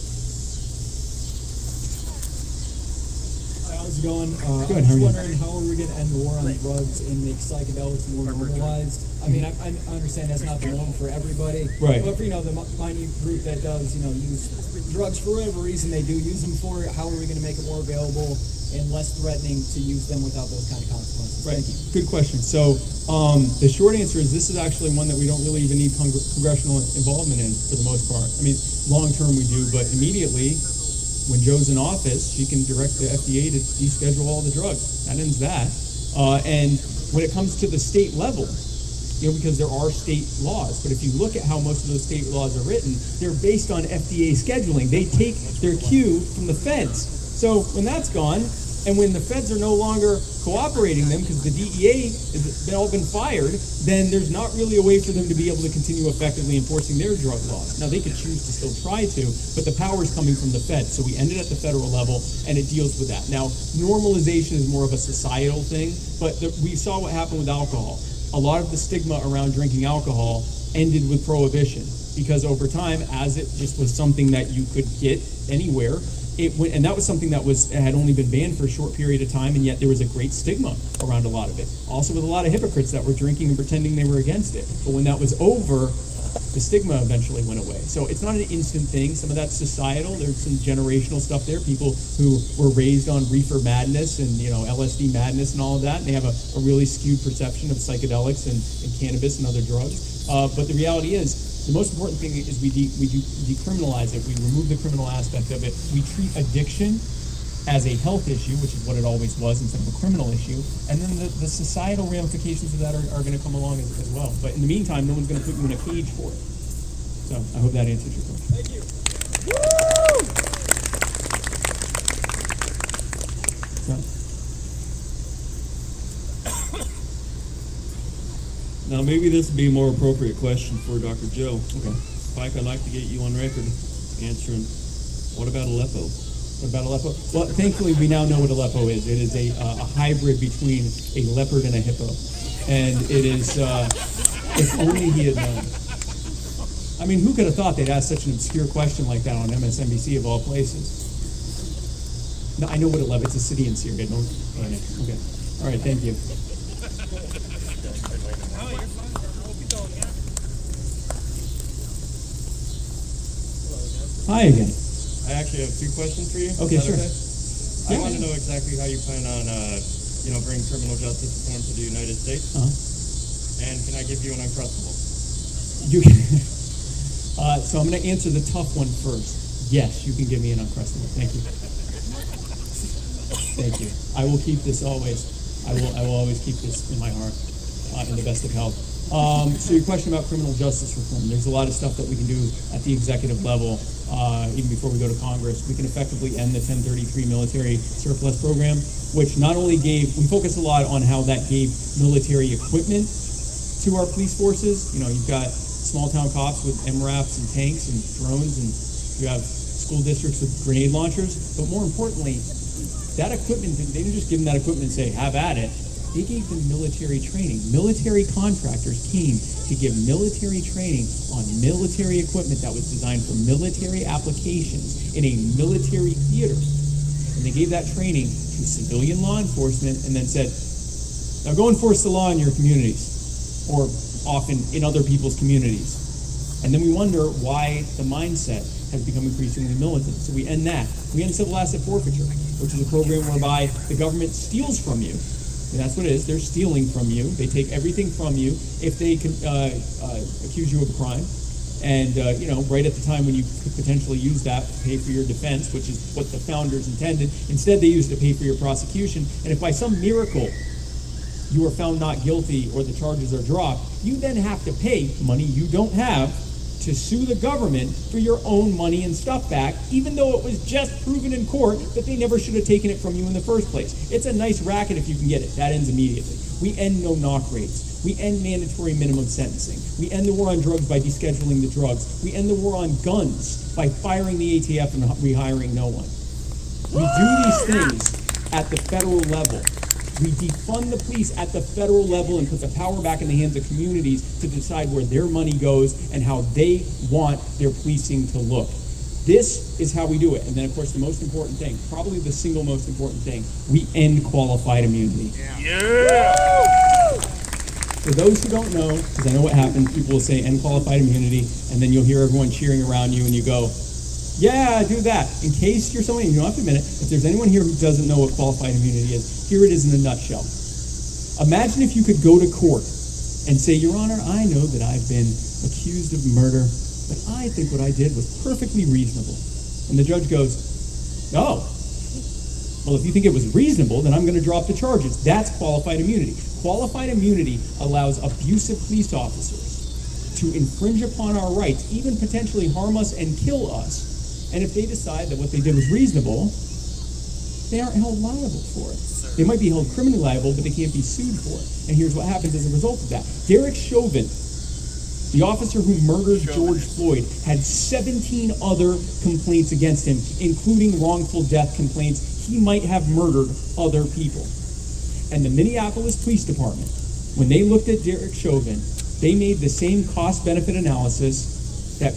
How's it going? Good, I'm how are just you? wondering how are we going to end the war on drugs and make psychedelics more normalized? I mean, I understand that's not the norm for everybody. Right. But for, the minute group that does, use drugs for whatever reason they do use them for, how are we going to make it more available and less threatening to use them without those kind of consequences? Right. Thank you. Good question. So the short answer is this is actually one that we don't really even need congressional involvement in for the most part. I mean, long term we do, but immediately when Joe's in office, she can direct the FDA to deschedule all the drugs. That ends that. And when it comes to the state level, because there are state laws, but if you look at how most of those state laws are written, they're based on FDA scheduling. They take their cue from the feds. So when that's gone, and when the feds are no longer cooperating them because the DEA has all been fired, then there's not really a way for them to be able to continue effectively enforcing their drug laws. Now, they could choose to still try to, but the power is coming from the feds. So we ended at the federal level, and it deals with that. Now, normalization is more of a societal thing, but we saw what happened with alcohol. A lot of the stigma around drinking alcohol ended with prohibition because over time, as it just was something that you could get anywhere, and that was something that had only been banned for a short period of time, and yet there was a great stigma around a lot of it. Also with a lot of hypocrites that were drinking and pretending they were against it. But when that was over, the stigma eventually went away. So it's not an instant thing. Some of that's societal. There's some generational stuff there. People who were raised on reefer madness and LSD madness and all of that, and they have a really skewed perception of psychedelics and cannabis and other drugs. But the reality is, the most important thing is we decriminalize it. We remove the criminal aspect of it. We treat addiction as a health issue, which is what it always was instead of a criminal issue. And then the societal ramifications of that are going to come along as well. But in the meantime, no one's going to put you in a cage for it. So I hope that answers your question. Thank you. Now, maybe this would be a more appropriate question for Dr. Joe. Okay. Spike, I'd like to get you on record answering, what about Aleppo? What about Aleppo? Well, thankfully, we now know what Aleppo is. It is a hybrid between a leopard and a hippo. And it is, if only he had known. I mean, who could have thought they'd ask such an obscure question like that on MSNBC of all places? No, I know what Aleppo is. It's a city in Syria. Don't panic. Okay. All right, thank you. Hi again. I actually have two questions for you. Okay, Is that sure. I want to know exactly how you plan on, bringing criminal justice reform to the United States. And can I give you an uncrustable? You so I'm going to answer the tough one first. Yes, you can give me an uncrustable. Thank you. Thank you. I will keep this always. I will always keep this in my heart, in the best of health. So your question about criminal justice reform, there's a lot of stuff that we can do at the executive level, even before we go to Congress. We can effectively end the 1033 military surplus program, which not only we focus a lot on how that gave military equipment to our police forces. You've got small town cops with MRAPs and tanks and drones, and you have school districts with grenade launchers. But more importantly, that equipment, they didn't just give them that equipment and say, have at it. They gave them military training. Military contractors came to give military training on military equipment that was designed for military applications in a military theater. And they gave that training to civilian law enforcement and then said, now go enforce the law in your communities, or often in other people's communities. And then we wonder why the mindset has become increasingly militant. So we end that. We end civil asset forfeiture, which is a program whereby the government steals from you. And that's what it is. They're stealing from you. They take everything from you if they can accuse you of a crime. And, right at the time when you could potentially use that to pay for your defense, which is what the founders intended, instead they used it to pay for your prosecution. And if by some miracle you are found not guilty or the charges are dropped, you then have to pay money you don't have to sue the government for your own money and stuff back, even though it was just proven in court that they never should have taken it from you in the first place. It's a nice racket if you can get it. That ends immediately. We end no-knock rates. We end mandatory minimum sentencing. We end the war on drugs by descheduling the drugs. We end the war on guns by firing the ATF and rehiring no one. We do these things at the federal level. We defund the police at the federal level and put the power back in the hands of communities to decide where their money goes and how they want their policing to look. This is how we do it. And then, of course, the most important thing, probably the single most important thing, we end qualified immunity. For those who don't know, because I know what happens, people will say end qualified immunity, and then you'll hear everyone cheering around you, and you go, yeah, do that. In case you're somebody, you don't have to admit it, if there's anyone here who doesn't know what qualified immunity is, here it is in a nutshell. Imagine if you could go to court and say, Your Honor, I know that I've been accused of murder, but I think what I did was perfectly reasonable. And the judge goes, oh, well, if you think it was reasonable, then I'm going to drop the charges. That's qualified immunity. Qualified immunity allows abusive police officers to infringe upon our rights, even potentially harm us and kill us. And if they decide that what they did was reasonable, they aren't held liable for it. They might be held criminally liable, but they can't be sued for it. And here's what happens as a result of that. Derek Chauvin, the officer who murdered George Floyd, had 17 other complaints against him, including wrongful death complaints. He might have murdered other people. And the Minneapolis Police Department, when they looked at Derek Chauvin, they made the same cost-benefit analysis that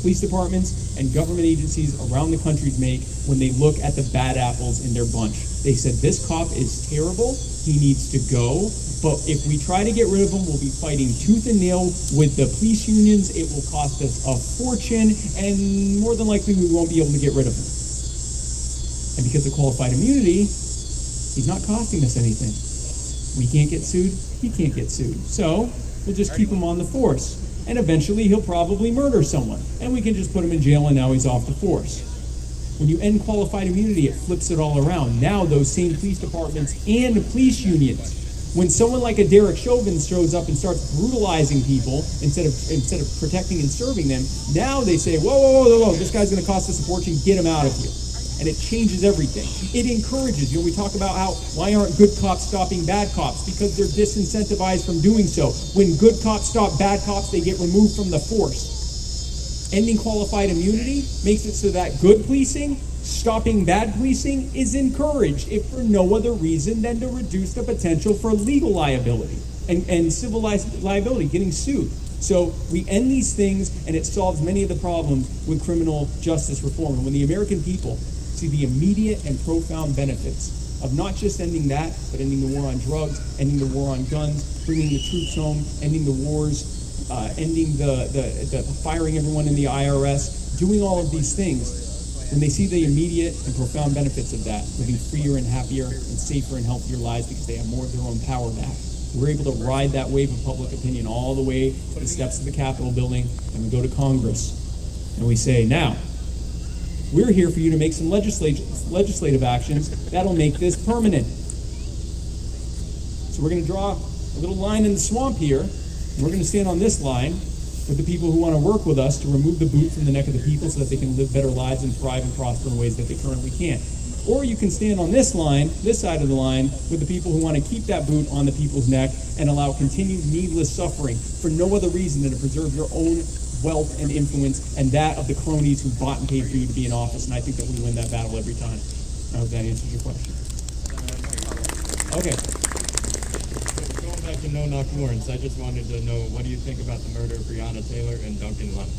police departments and government agencies around the country make when they look at the bad apples in their bunch. They said, this cop is terrible, he needs to go, but if we try to get rid of him, we'll be fighting tooth and nail with the police unions, it will cost us a fortune, and more than likely we won't be able to get rid of him. And because of qualified immunity, he's not costing us anything. We can't get sued, he can't get sued. So, we'll just keep him on the force. And eventually he'll probably murder someone. And we can just put him in jail and now he's off the force. When you end qualified immunity, it flips it all around. Now those same police departments and police unions, when someone like a Derek Chauvin shows up and starts brutalizing people instead of protecting and serving them, now they say, whoa, this guy's going to cost us a fortune, get him out of here. And it changes everything. It encourages, we talk about why aren't good cops stopping bad cops? Because they're disincentivized from doing so. When good cops stop bad cops, they get removed from the force. Ending qualified immunity makes it so that good policing, stopping bad policing, is encouraged, if for no other reason than to reduce the potential for legal liability and civil liability, getting sued. So we end these things, and it solves many of the problems with criminal justice reform. And when the American people see the immediate and profound benefits of not just ending that, but ending the war on drugs, ending the war on guns, bringing the troops home, ending the wars, ending the firing everyone in the IRS, doing all of these things, when they see the immediate and profound benefits of that, living freer and happier and safer and healthier lives because they have more of their own power back, we're able to ride that wave of public opinion all the way to the steps of the Capitol building, and we go to Congress, and we say, now, we're here for you to make some legislative actions that'll make this permanent. So we're going to draw a little line in the swamp here, and we're going to stand on this line with the people who want to work with us to remove the boot from the neck of the people so that they can live better lives and thrive and prosper in ways that they currently can't. Or you can stand on this line, this side of the line, with the people who want to keep that boot on the people's neck and allow continued needless suffering for no other reason than to preserve your own wealth and influence and that of the cronies who bought and paid for you to be in office. And I think that we win that battle every time. I hope that answers your question. Okay. Going back to no-knock warrants, I just wanted to know, what do you think about the murder of Breonna Taylor and Duncan Lund?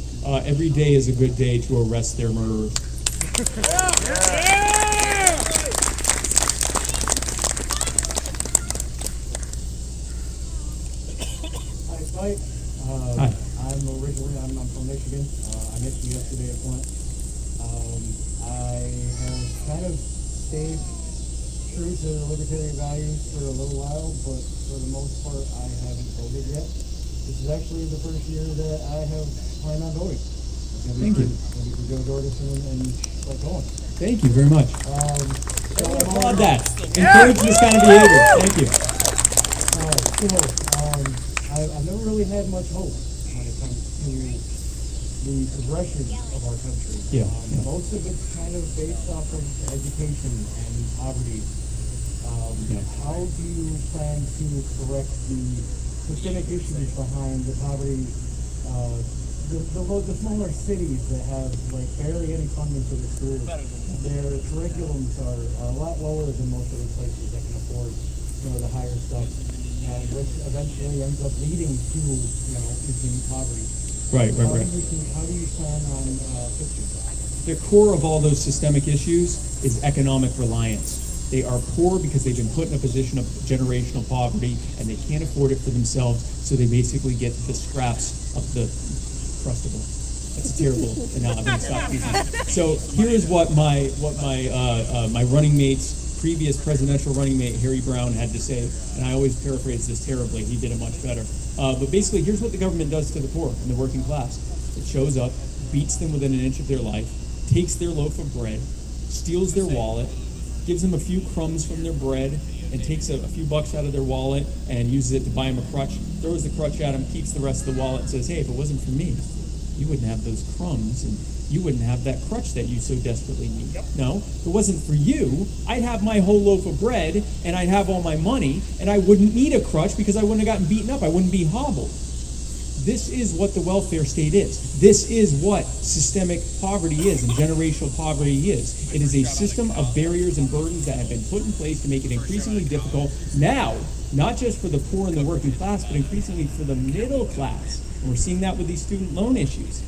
Every day is a good day to arrest their murderers. Hi. Hi. I'm from Michigan. I met you yesterday at Flint. I have kind of stayed true to the libertarian values for a little while, but for the most part, I haven't voted yet. This is actually the first year that I have planned on voting. Thank you. Maybe for Joe Jorgensen and Cohen. Thank you very much. So I applaud that. Encourage this kind of behavior. Thank you. I've never really had much hope when it comes to the progression of our country. Most of it's kind of based off of education and poverty. How do you plan to correct the systemic issues behind the poverty the smaller cities that have like barely any funding for the schools, their curriculums are a lot lower than most of the places that can afford, the higher stuff, and which eventually ends up leading to, continued poverty. Right. How do you plan on fixing that? The core of all those systemic issues is economic reliance. They are poor because they've been put in a position of generational poverty and they can't afford it for themselves, so they basically get the scraps of the crustable. That's a terrible analogy. Stop using it. So here is what my running mate's previous presidential running mate Harry Brown had to say, and I always paraphrase this terribly. He did it much better. But basically, here's what the government does to the poor and the working class. It shows up, beats them within an inch of their life, takes their loaf of bread, steals their wallet, gives them a few crumbs from their bread, and takes a few bucks out of their wallet and uses it to buy them a crutch, throws the crutch at them, keeps the rest of the wallet, and says, hey, if it wasn't for me, you wouldn't have those crumbs, and you wouldn't have that crutch that you so desperately need. No, if it wasn't for you, I'd have my whole loaf of bread, and I'd have all my money, and I wouldn't need a crutch because I wouldn't have gotten beaten up. I wouldn't be hobbled. This is what the welfare state is. This is what systemic poverty is and generational poverty is. It is a system of barriers and burdens that have been put in place to make it increasingly difficult now, not just for the poor and the working class, but increasingly for the middle class. And we're seeing that with these student loan issues.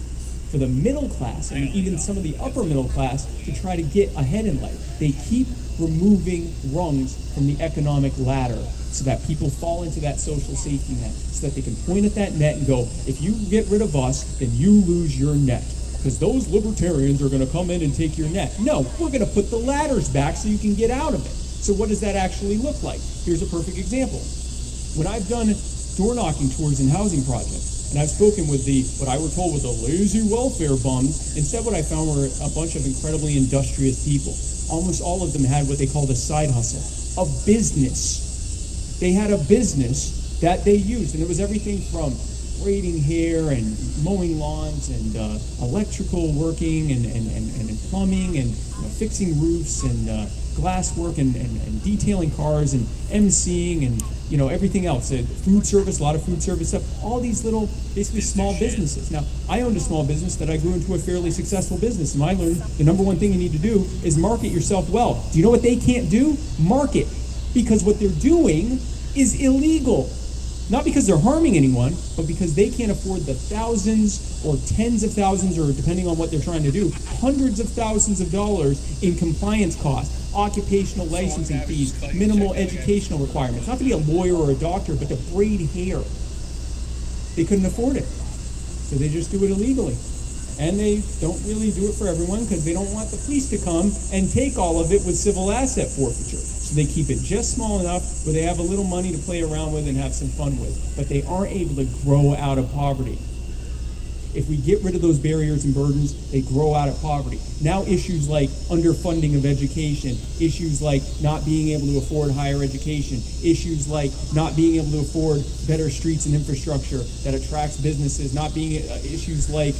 For the middle class and even some of the upper middle class to try to get ahead in life. They keep removing rungs from the economic ladder so that people fall into that social safety net, so that they can point at that net and go, if you get rid of us, then you lose your net. Because those libertarians are going to come in and take your net. No, we're going to put the ladders back so you can get out of it. So what does that actually look like? Here's a perfect example. When I've done door knocking tours in housing projects, and I've spoken with what I were told was the lazy welfare bums, instead what I found were a bunch of incredibly industrious people. Almost all of them had what they called a side hustle, a business. They had a business that they used, and it was everything from braiding hair and mowing lawns and electrical working and plumbing and fixing roofs and glass work and detailing cars and emceeing and everything else. Food service, a lot of food service stuff. All these little, basically small businesses. Now, I owned a small business that I grew into a fairly successful business, and I learned the number one thing you need to do is market yourself well. Do you know what they can't do? Market. Because what they're doing is illegal. Not because they're harming anyone, but because they can't afford the thousands or tens of thousands, or depending on what they're trying to do, hundreds of thousands of dollars in compliance costs, occupational licensing fees, minimal educational requirements. Not to be a lawyer or a doctor, but to braid hair. They couldn't afford it. So they just do it illegally. And they don't really do it for everyone because they don't want the police to come and take all of it with civil asset forfeiture. So they keep it just small enough where they have a little money to play around with and have some fun with. But they aren't able to grow out of poverty. If we get rid of those barriers and burdens, they grow out of poverty. Now issues like underfunding of education, issues like not being able to afford higher education, issues like not being able to afford better streets and infrastructure that attracts businesses, not being issues like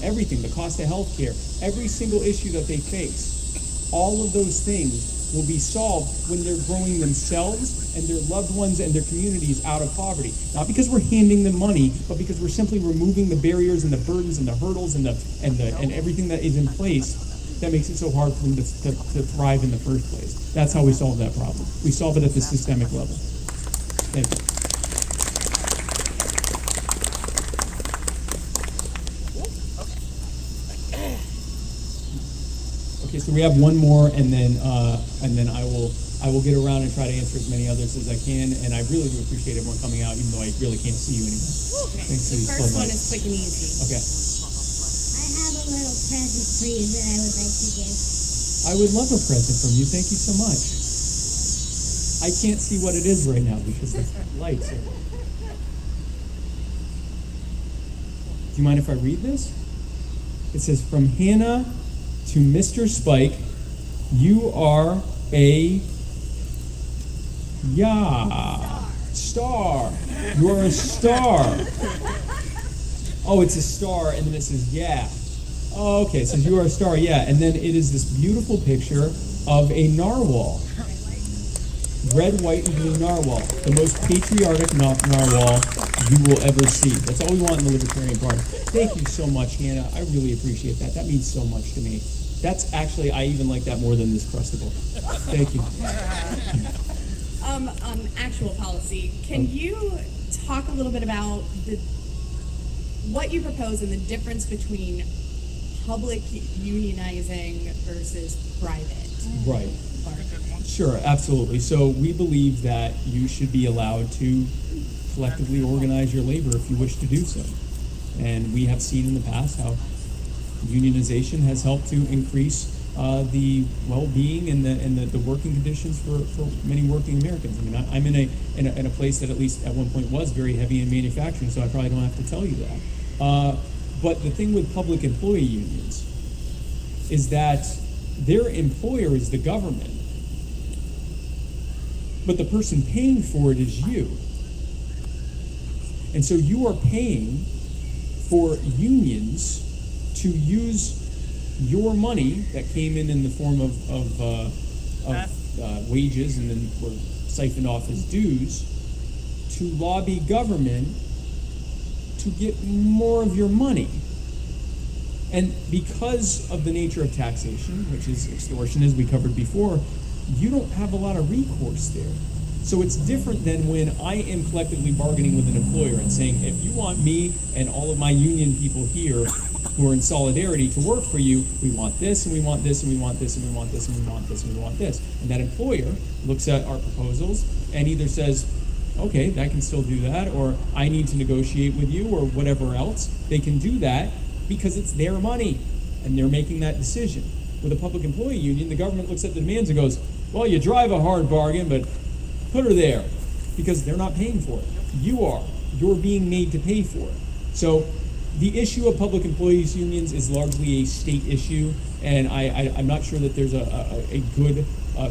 everything, the cost of healthcare, every single issue that they face, all of those things will be solved when they're growing themselves and their loved ones and their communities out of poverty. Not because we're handing them money, but because we're simply removing the barriers and the burdens and the hurdles and everything that is in place that makes it so hard for them to thrive in the first place. That's how we solve that problem. We solve it at the systemic level. Thank you. Okay, so we have one more, and then I will get around and try to answer as many others as I can. And I really do appreciate everyone coming out, even though I really can't see you anymore. Okay. Thanks for The these first floodlights. one is quick and easy. Okay. I have a little present for you that I would like to give. I would love a present from you. Thank you so much. I can't see what it is right now because the lights are. Do you mind if I read this? It says, from Hannah to Mr. Spike, you are a star. You are a star. Oh, it's a star, and then it says yeah. Oh, okay, it says you are a star, yeah. And then it is this beautiful picture of a narwhal. Red, white, and blue narwhal. The most patriotic narwhal you will ever see. That's all we want in the Libertarian Party. Thank you so much, Hannah. I really appreciate that. That means so much to me. That's actually, I even like that more than this crustable. Thank you. On actual policy, can you talk a little bit about what you propose and the difference between public unionizing versus private? Right. Sure, absolutely. So we believe that you should be allowed to collectively organize your labor if you wish to do so. And we have seen in the past how unionization has helped to increase the well-being and the working conditions for many working Americans. I mean, I'm in a place that at least at one point was very heavy in manufacturing, so I probably don't have to tell you that. But the thing with public employee unions is that their employer is the government, but the person paying for it is you. And so you are paying for unions to use your money that came in the form of wages and then were siphoned off as dues to lobby government to get more of your money. And because of the nature of taxation, which is extortion as we covered before, you don't have a lot of recourse there. So it's different than when I am collectively bargaining with an employer and saying, if you want me and all of my union people here who are in solidarity to work for you, we want this and we want this and we want this and we want this and we want this and we want this. And that employer looks at our proposals and either says, okay, I can still do that, or I need to negotiate with you, or whatever else. They can do that because it's their money and they're making that decision. With a public employee union, the government looks at the demands and goes, well, you drive a hard bargain, but put her there, because they're not paying for it. You are. You're being made to pay for it. So the issue of public employees unions is largely a state issue, and I'm not sure that there's a good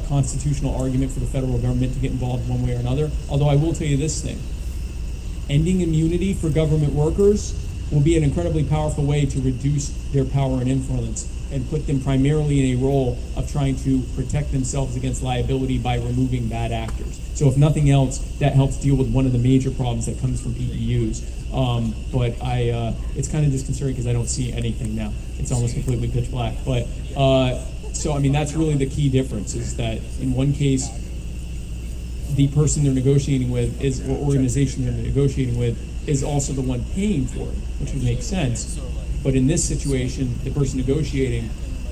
constitutional argument for the federal government to get involved one way or another. Although I will tell you this thing. Ending immunity for government workers will be an incredibly powerful way to reduce their power and influence and put them primarily in a role of trying to protect themselves against liability by removing bad actors. So if nothing else, that helps deal with one of the major problems that comes from PPUs. But it's kind of disconcerting because I don't see anything now. It's almost completely pitch black. But so I mean, that's really the key difference, is that in one case, the person they're negotiating with or organization they're negotiating with is also the one paying for it, which would make sense. But in this situation, the person negotiating,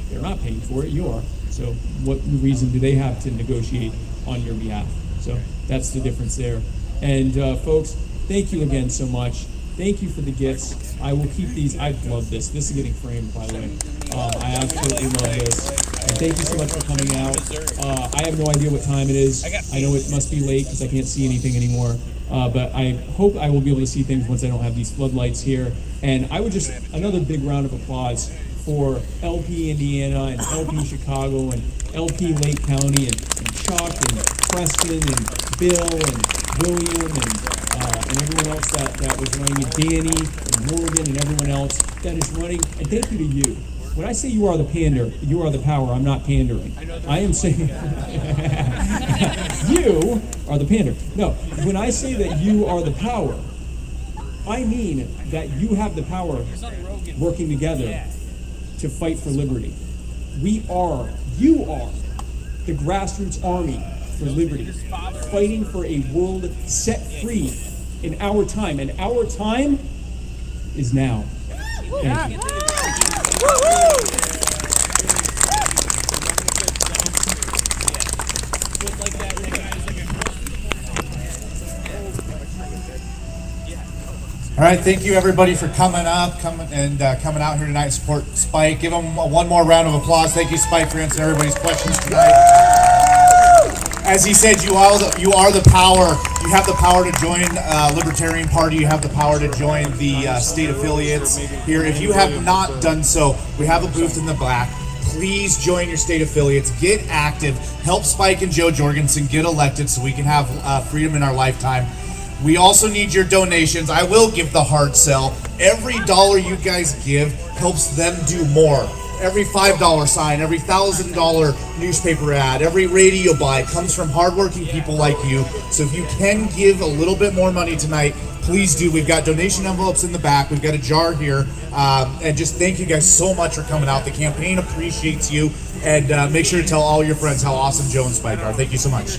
they're not paying for it, you are. So what reason do they have to negotiate on your behalf? So that's the difference there. And folks, thank you again so much. Thank you for the gifts. I will keep these. I love this. This is getting framed, by the way. I absolutely love this. And thank you so much for coming out. I have no idea what time it is. I know it must be late because I can't see anything anymore. But I hope I will be able to see things once I don't have these floodlights here. And I would just, another big round of applause for LP Indiana and LP Chicago and LP Lake County and Chuck and Preston and Bill and William and everyone else that was running, Danny and Morgan and everyone else that is running. And thank you to you. When I say you are the pander, you are the power, I'm not pandering. I am saying you are the pander. No, when I say that you are the power, I mean that you have the power working together to fight for liberty. You are the grassroots army for liberty, fighting for a world set free in our time, and our time is now. Thank you. All right, thank you everybody for coming out here tonight to support Spike. Give him one more round of applause. Thank you, Spike, for answering everybody's questions tonight. As he said, you are the power. You have the power to join Libertarian Party. You have the power to join the state affiliates here. If you have not done so, we have a booth in the back. Please join your state affiliates. Get active. Help Spike and Joe Jorgensen get elected so we can have freedom in our lifetime. We also need your donations. I will give the hard sell. Every dollar you guys give helps them do more. Every $5 sign, every $1,000 newspaper ad, every radio buy comes from hardworking people like you. So if you can give a little bit more money tonight, please do. We've got donation envelopes in the back. We've got a jar here. And just thank you guys so much for coming out. The campaign appreciates you. And make sure to tell all your friends how awesome Joe and Spike are. Thank you so much.